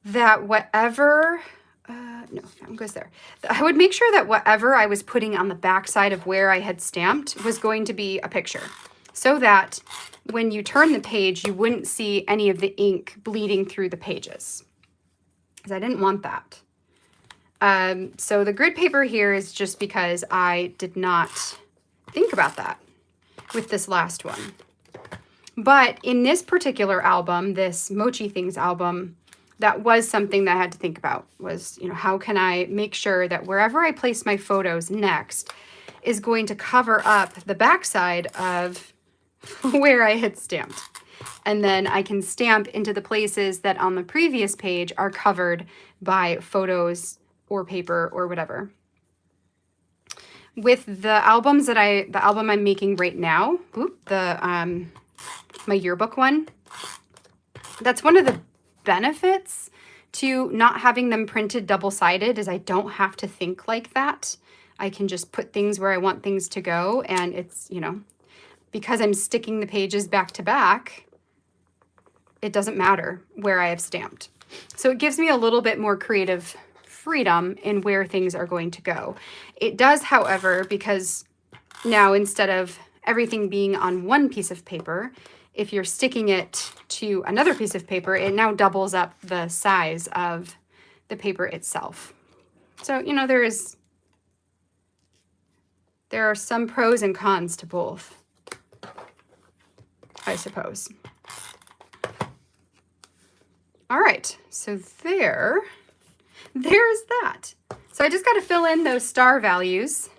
that whatever, no, that goes there. I would make sure that whatever I was putting on the back side of where I had stamped was going to be a picture, so that when you turn the page, you wouldn't see any of the ink bleeding through the pages, because I didn't want that. So the grid paper here is just because I did not think about that with this last one. But in this particular album, this Mochi Things album, that was something that I had to think about, was, you know, how can I make sure that wherever I place my photos next is going to cover up the backside of where I had stamped. And then I can stamp into the places that on the previous page are covered by photos or paper or whatever. With the albums the album I'm making right now, my yearbook one, that's one of the benefits to not having them printed double-sided, is I don't have to think like that. I can just put things where I want things to go, and it's, you know, because I'm sticking the pages back to back, it doesn't matter where I have stamped. So it gives me a little bit more creative freedom in where things are going to go. It does, however, because now instead of everything being on one piece of paper, if you're sticking it to another piece of paper, it now doubles up the size of the paper itself. So, you know, there are some pros and cons to both, I suppose. All right, so there's that. So I just got to fill in those star values,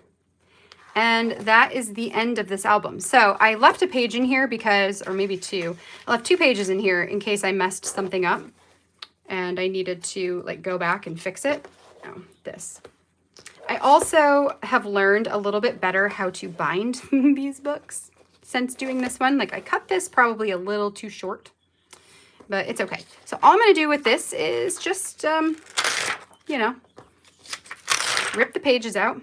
and that is the end of this album. So I left a page in here because, or maybe two, I left 2 pages in here in case I messed something up and I needed to like go back and fix it. Oh, this. I also have learned a little bit better how to bind these books since doing this one. Like I cut this probably a little too short, but it's okay. So all I'm going to do with this is just, you know, rip the pages out.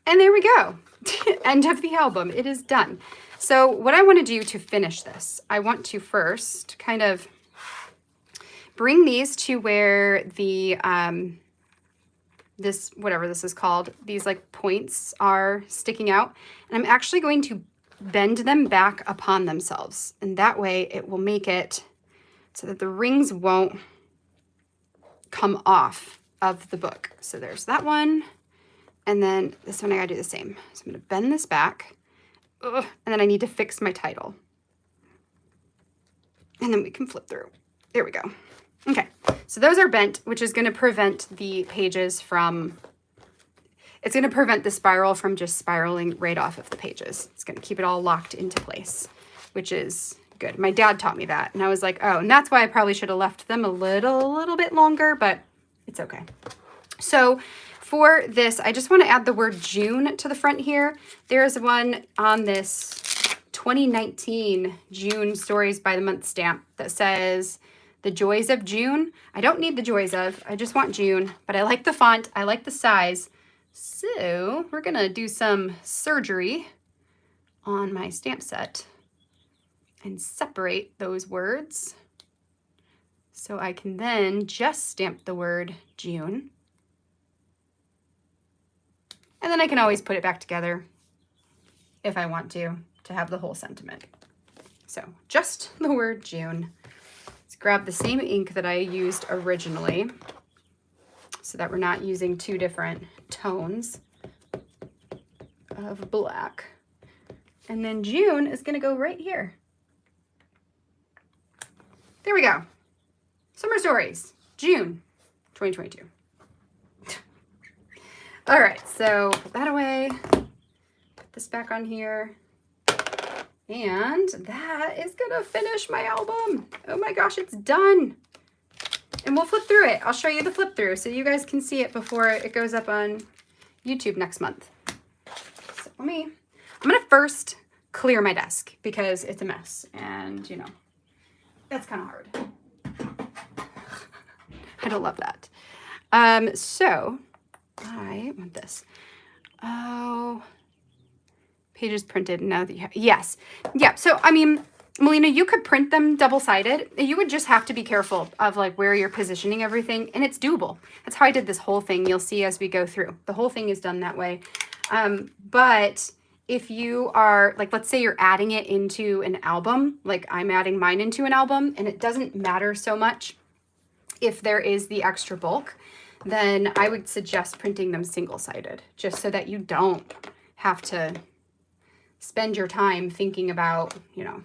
And there we go. End of the album. It is done. So what I want to do to finish this, I want to first kind of bring these to where the, this, whatever this is called, these like points are sticking out. And I'm actually going to bend them back upon themselves. And that way it will make it so that the rings won't come off of the book. So there's that one. And then this one I gotta do the same. So I'm gonna bend this back. Ugh, and then I need to fix my title. And then we can flip through. There we go. Okay, so those are bent, which is gonna prevent the pages from, it's gonna prevent the spiral from just spiraling right off of the pages. It's gonna keep it all locked into place, which is good. My dad taught me that, and I was like, oh, and that's why I probably should have left them a little bit longer, but it's okay. So for this, I just want to add the word June to the front here. There's one on this 2019 June Stories by the Month stamp that says the joys of June. I don't need the joys of, I just want June, but I like the font, I like the size. So we're gonna do some surgery on my stamp set and separate those words so I can then just stamp the word June. And then I can always put it back together if I want to have the whole sentiment. So just the word June. Let's grab the same ink that I used originally so that we're not using 2 different tones of black. And then June is gonna go right here. There we go. Summer Stories, June 2022. All right, so put that away, put this back on here, and that is gonna finish my album. Oh my gosh, it's done. And we'll flip through it. I'll show you the flip through so you guys can see it before it goes up on YouTube next month. So I'm gonna first clear my desk because it's a mess, and you know, that's kind of hard. I don't love that. So I want this. Oh, pages printed now that you have, yes. Yeah, so I mean, Melina, you could print them double-sided. You would just have to be careful of like where you're positioning everything, and it's doable. That's how I did this whole thing. You'll see as we go through. The whole thing is done that way. But if you are, like, let's say you're adding it into an album, like I'm adding mine into an album, and it doesn't matter so much if there is the extra bulk, then I would suggest printing them single-sided, just so that you don't have to spend your time thinking about, you know,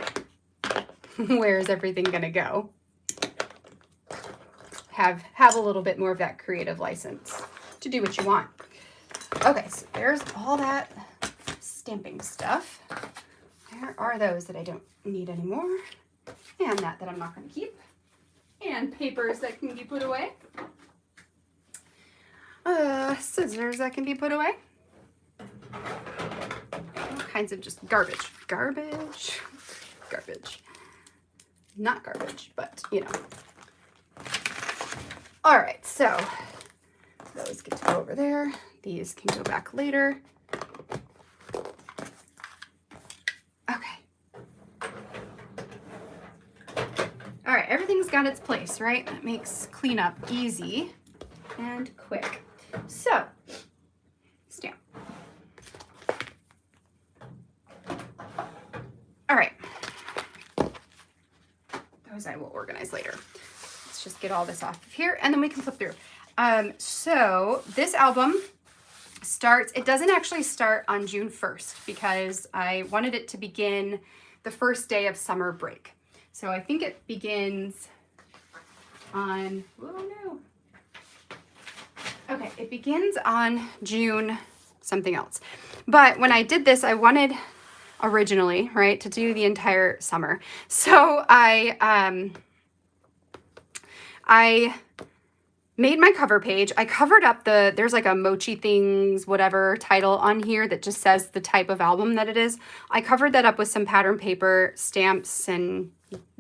where is everything gonna go. Have a little bit more of that creative license to do what you want. Okay, so there's all that stamping stuff. There are those that I don't need anymore, and that I'm not gonna keep, and papers that can be put away. Scissors that can be put away. All kinds of just garbage. Garbage. Not garbage, but you know. All right, so those get to go over there. These can go back later. Okay. All right, everything's got its place, right? That makes cleanup easy and quick. So, stamp. All right. those I will organize later. Let's just get all this off of here and then we can flip through. So this album starts, it doesn't actually start on June 1st because I wanted it to begin the first day of summer break. So I think it begins on, oh no. Okay, it begins on June something else. But when I did this, I wanted originally, right, to do the entire summer. So I made my cover page. I covered up there's like a Mochi Things, whatever title on here that just says the type of album that it is. I covered that up with some pattern paper, stamps, and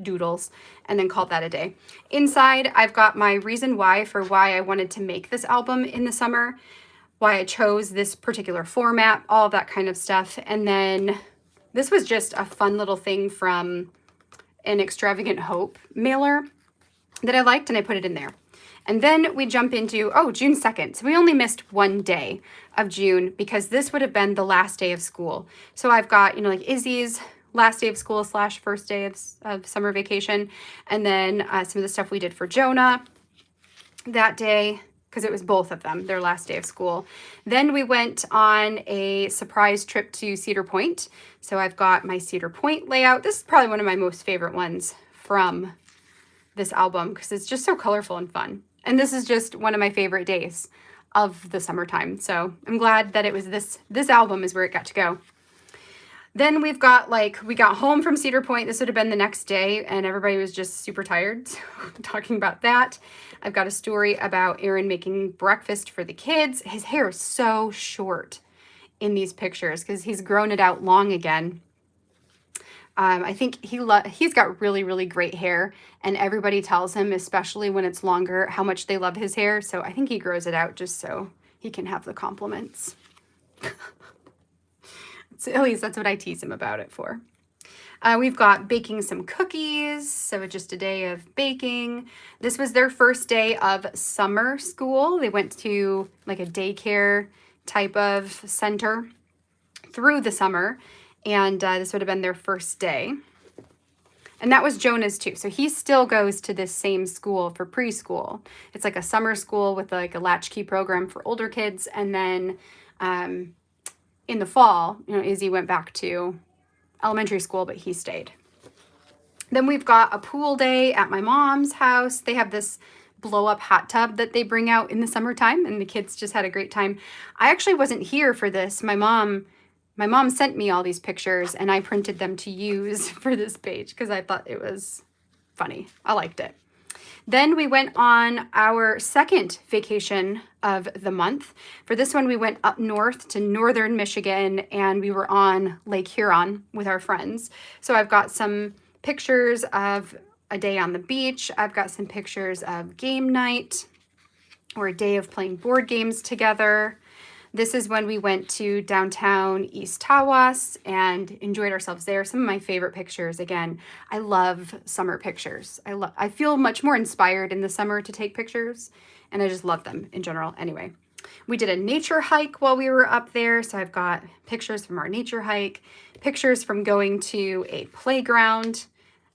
doodles, and then called that a day. Inside, I've got my reason why for why I wanted to make this album in the summer, why I chose this particular format, all of that kind of stuff. And then this was just a fun little thing from an Extravagant Hope mailer that I liked, and I put it in there. And then we jump into, oh, June 2nd. So we only missed one day of June because this would have been the last day of school. So I've got, you know, like Izzy's last day of school / first day of summer vacation. And then some of the stuff we did for Jonah that day, because it was both of them, their last day of school. Then we went on a surprise trip to Cedar Point. So I've got my Cedar Point layout. This is probably one of my most favorite ones from this album because it's just so colorful and fun. And this is just one of my favorite days of the summertime. So I'm glad that it was this album is where it got to go. Then we've got we got home from Cedar Point. This would have been the next day and everybody was just super tired. So talking about that. I've got a story about Aaron making breakfast for the kids. His hair is so short in these pictures because he's grown it out long again. I think he's got really, really great hair, and everybody tells him, especially when it's longer, how much they love his hair. So I think he grows it out just so he can have the compliments. So at least that's what I tease him about it for. We've got baking some cookies, so just a day of baking. This was their first day of summer school. They went to like a daycare type of center through the summer. And this would have been their first day. And that was Jonah's too. So he still goes to this same school for preschool. It's like a summer school with like a latchkey program for older kids. And then in the fall, you know, Izzy went back to elementary school, but he stayed. Then we've got a pool day at my mom's house. They have this blow up hot tub that they bring out in the summertime, and the kids just had a great time. I actually wasn't here for this. My mom sent me all these pictures and I printed them to use for this page because I thought it was funny. I liked it. Then we went on our second vacation of the month. For this one, we went up north to northern Michigan and we were on Lake Huron with our friends. So I've got some pictures of a day on the beach. I've got some pictures of game night or a day of playing board games together. This is when we went to downtown East Tawas and enjoyed ourselves there. Some of my favorite pictures. Again, I love summer pictures. I feel much more inspired in the summer to take pictures, and I just love them in general. Anyway, we did a nature hike while we were up there. So I've got pictures from our nature hike, pictures from going to a playground,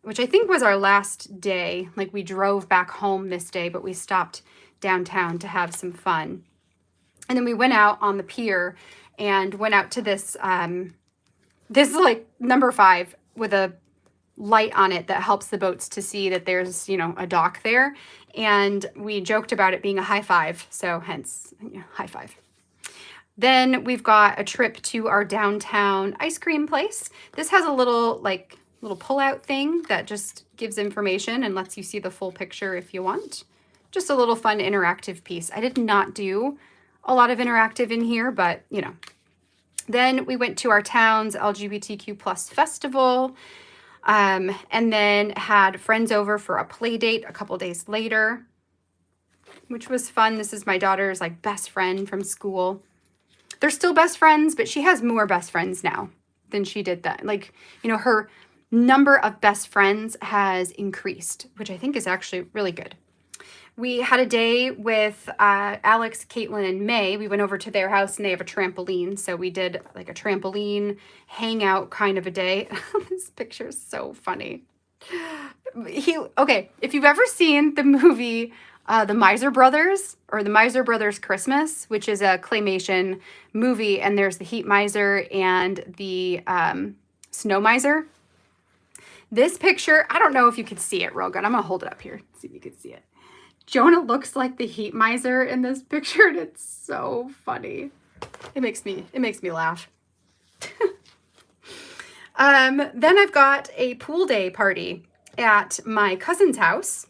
which I think was our last day. Like we drove back home this day, but we stopped downtown to have some fun. And then we went out on the pier and went out to this, this is like number 5 with a light on it that helps the boats to see that there's, you know, a dock there. And we joked about it being a high five. So hence, high five. Then we've got a trip to our downtown ice cream place. This has a little pull-out thing that just gives information and lets you see the full picture if you want. Just a little fun interactive piece. I did not do a lot of interactive in here, but you know. Then we went to our town's LGBTQ plus festival, and then had friends over for a play date a couple days later, which was fun. This is my daughter's like best friend from school. They're still best friends, but she has more best friends now than she did then. Like, you know, her number of best friends has increased, which I think is actually really good. We had a day with Alex, Caitlin, and May. We went over to their house and they have a trampoline. So we did like a trampoline hangout kind of a day. This picture is so funny. Okay, if you've ever seen the movie The Miser Brothers, or The Miser Brothers Christmas, which is a claymation movie, and there's the Heat Miser and the Snow Miser. This picture, I don't know if you can see it real good. I'm gonna hold it up here, see if you can see it. Jonah looks like the Heat Miser in this picture, and it's so funny. It makes me laugh. Then I've got a pool day party at my cousin's house,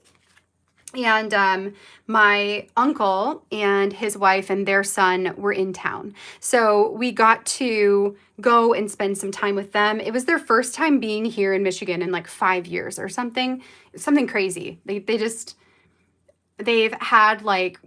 and my uncle and his wife and their son were in town. So we got to go and spend some time with them. It was their first time being here in Michigan in like 5 years or something crazy. They've had like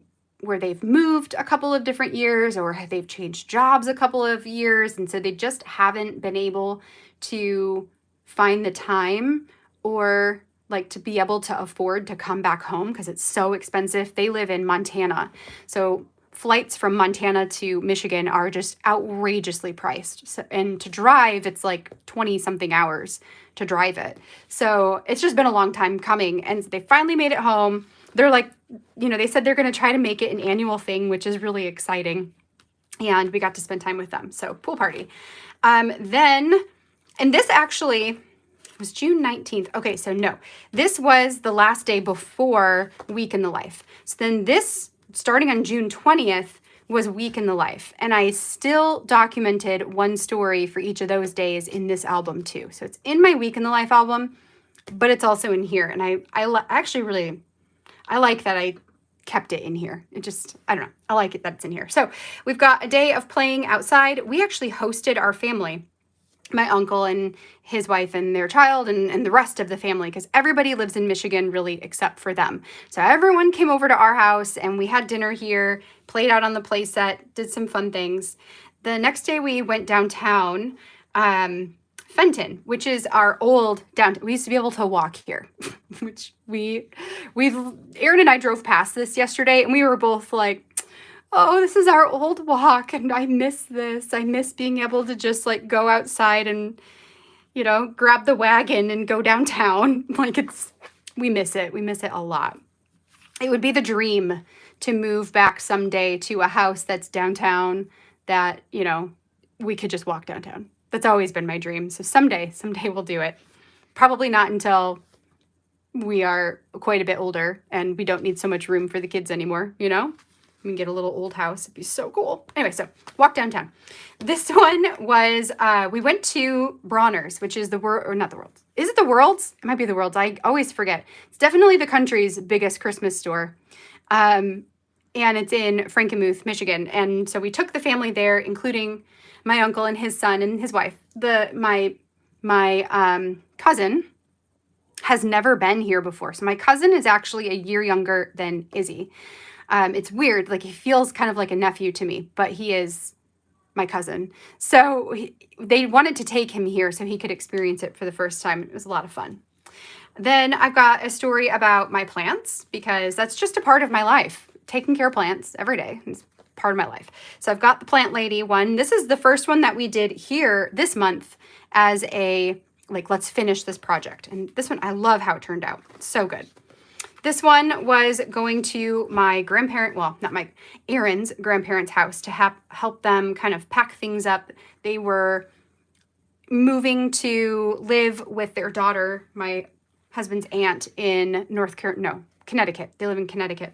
where they've moved a couple of different years, or they've changed jobs a couple of years. And so they just haven't been able to find the time or like to be able to afford to come back home because it's so expensive. They live in Montana. So flights from Montana to Michigan are just outrageously priced. So, and to drive, it's like 20 something hours to drive it. So it's just been a long time coming, and they finally made it home. They're like, they said they're going to try to make it an annual thing, which is really exciting. And we got to spend time with them. So pool party. Then, and this actually was June 19th. Okay, so no, this was the last day before Week in the Life. So then this, starting on June 20th, was Week in the Life. And I still documented one story for each of those days in this album too. So it's in my Week in the Life album, but it's also in here. And I like that I kept it in here. I don't know. I like it that it's in here. So we've got a day of playing outside. We actually hosted our family, my uncle and his wife and their child and the rest of the family, because everybody lives in Michigan really except for them. So everyone came over to our house and we had dinner here, played out on the play set, did some fun things. The next day we went downtown, Fenton, which is our old downtown. We used to be able to walk here, which Aaron and I drove past this yesterday and we were both like, oh, this is our old walk and I miss this. I miss being able to just like go outside and, grab the wagon and go downtown. We miss it. We miss it a lot. It would be the dream to move back someday to a house that's downtown that, we could just walk downtown. That's always been my dream. So someday we'll do it. Probably not until we are quite a bit older and we don't need so much room for the kids anymore, We can get a little old house. It'd be so cool. Anyway, so walk downtown. This one was, we went to Bronner's, which is not the World's. Is it the World's? It might be the World's. I always forget. It's definitely the country's biggest Christmas store. And it's in Frankenmuth, Michigan. And so we took the family there, including my uncle and his son and his wife. My cousin has never been here before. So my cousin is actually a year younger than Izzy. It's weird. He feels kind of like a nephew to me, but he is my cousin. So they wanted to take him here so he could experience it for the first time. It was a lot of fun. Then I've got a story about my plants because that's just a part of my life. Taking care of plants every day is part of my life. So I've got the plant lady one. This is the first one that we did here this month as a, let's finish this project. And this one, I love how it turned out. It's so good. This one was going to my Aaron's grandparents' house to help them kind of pack things up. They were moving to live with their daughter, my husband's aunt, in Connecticut. They live in Connecticut.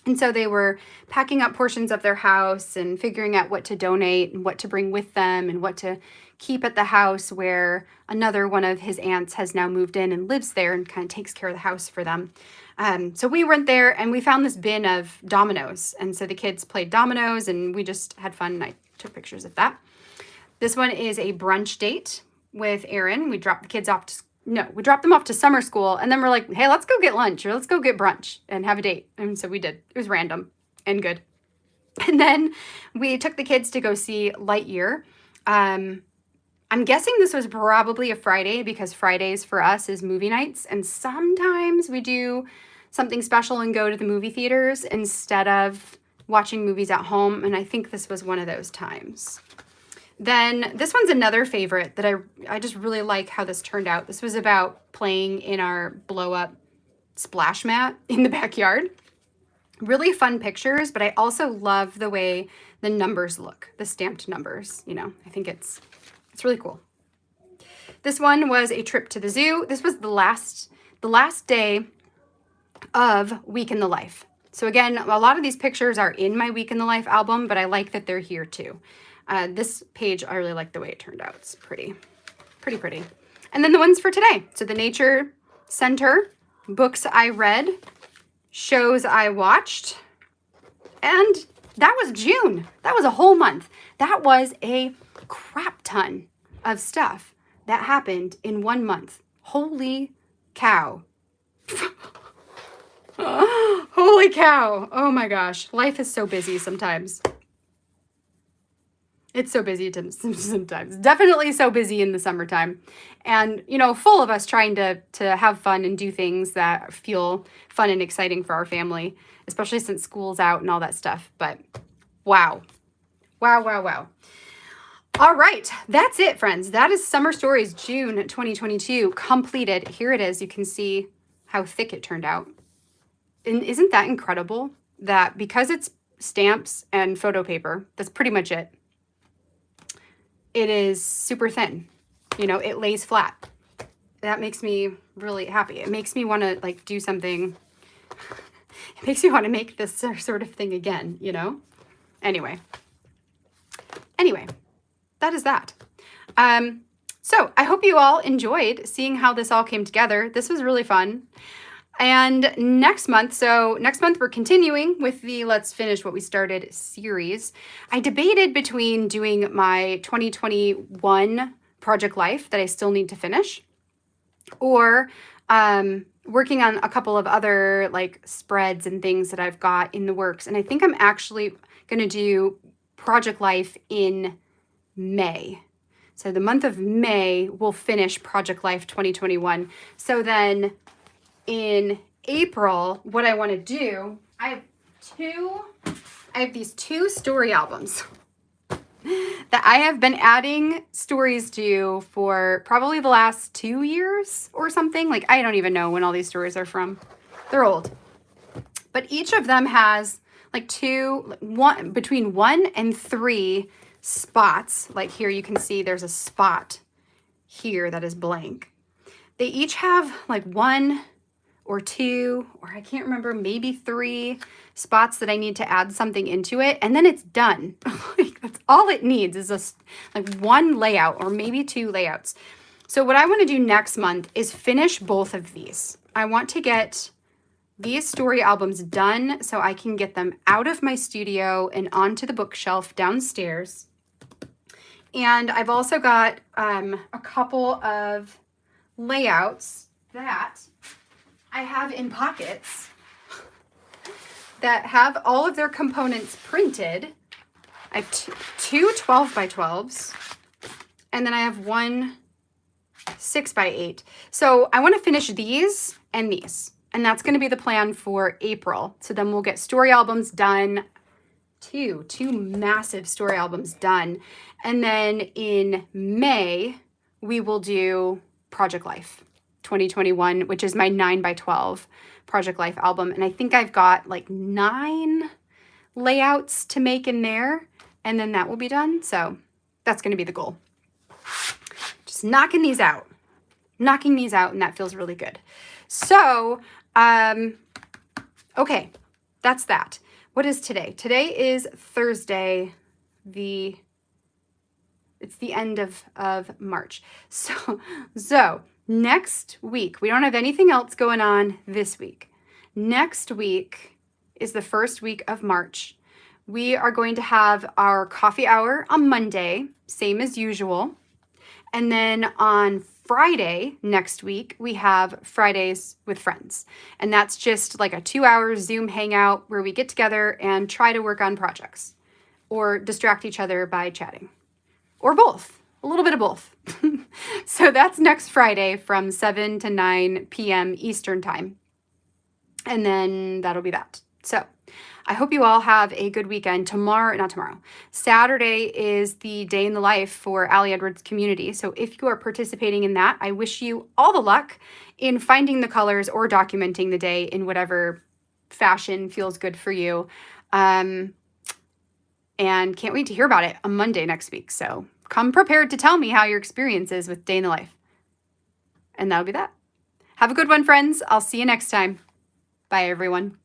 And so they were packing up portions of their house and figuring out what to donate and what to bring with them and what to keep at the house where another one of his aunts has now moved in and lives there and kind of takes care of the house for them. So we went there and we found this bin of dominoes. And so the kids played dominoes and we just had fun. And I took pictures of that. This one is a brunch date with Aaron. We dropped the kids off we dropped them off to summer school. And then we're like, hey, let's go get lunch or let's go get brunch and have a date. And so we did. It was random and good. And then we took the kids to go see Lightyear. I'm guessing this was probably a Friday because Fridays for us is movie nights. And sometimes we do something special and go to the movie theaters instead of watching movies at home. And I think this was one of those times. Then this one's another favorite that I just really like how this turned out. This was about playing in our blow up splash mat in the backyard. Really fun pictures, but I also love the way the numbers look, the stamped numbers, you know. I think it's really cool. This one was a trip to the zoo. This was the last day of Week in the Life. So again, a lot of these pictures are in my Week in the Life album, but I like that they're here too. This page, I really like the way it turned out. It's pretty. And then the ones for today. So the Nature Center, books I read, shows I watched, and that was June. That was a whole month. That was a crap ton of stuff that happened in 1 month. Holy cow. Holy cow. Oh my gosh. Life is so busy sometimes. It's so busy sometimes. Definitely so busy in the summertime. And, you know, full of us trying to have fun and do things that feel fun and exciting for our family, especially since school's out and all that stuff. But wow. Wow. All right. That's it, friends. That is Summer Stories June 2022 completed. Here it is. You can see how thick it turned out. And isn't that incredible that because it's stamps and photo paper, that's pretty much it. It is super thin. You know, it lays flat. That makes me really happy. It makes me want to like do something. It makes me want to make this sort of thing again, you know? Anyway, that is that. So I hope you all enjoyed seeing how this all came together. This was really fun. And next month we're continuing with the Let's Finish What We Started series. I debated between doing my 2021 Project Life that I still need to finish, or working on a couple of other like spreads and things that I've got in the works. And I think I'm actually going to do Project Life in May. So the month of May, we'll finish Project Life 2021. So then in April, what I want to do, I have these 2 story albums that I have been adding stories to for probably the last 2 years or something. Like, I don't even know when all these stories are from. They're old. But each of them has like between 1 and 3 spots. Like here you can see there's a spot here that is blank. They each have like 1 or 2, or I can't remember, maybe 3 spots that I need to add something into it, and then it's done. Like, that's all it needs is like 1 layout or maybe 2 layouts. So what I want to do next month is finish both of these. I want to get these story albums done so I can get them out of my studio and onto the bookshelf downstairs. And I've also got a couple of layouts that I have in pockets that have all of their components printed. I have two 12 by 12s, and then I have 1 6 by 8. So I want to finish these and these, and that's going to be the plan for April. So then we'll get story albums done, two massive story albums done. And then in May, we will do Project Life 2021, which is my 9 by 12 Project Life album. And I think I've got like 9 layouts to make in there, and then that will be done. So that's going to be the goal. Just knocking these out, and that feels really good. So, okay, that's that. What is today? Today is Thursday. It's the end of March. So next week, we don't have anything else going on this week. Next week is the first week of March. We are going to have our coffee hour on Monday, same as usual. And then on Friday next week, we have Fridays with Friends. And that's just like a 2-hour Zoom hangout where we get together and try to work on projects or distract each other by chatting, or both, a little bit of both. So that's next Friday from 7 to 9 p.m. Eastern time. And then that'll be that. So I hope you all have a good weekend. Saturday is the day in the life for Allie Edwards community. So if you are participating in that, I wish you all the luck in finding the colors or documenting the day in whatever fashion feels good for you. And can't wait to hear about it on Monday next week. So come prepared to tell me how your experience is with Day in the Life. And that'll be that. Have a good one, friends. I'll see you next time. Bye, everyone.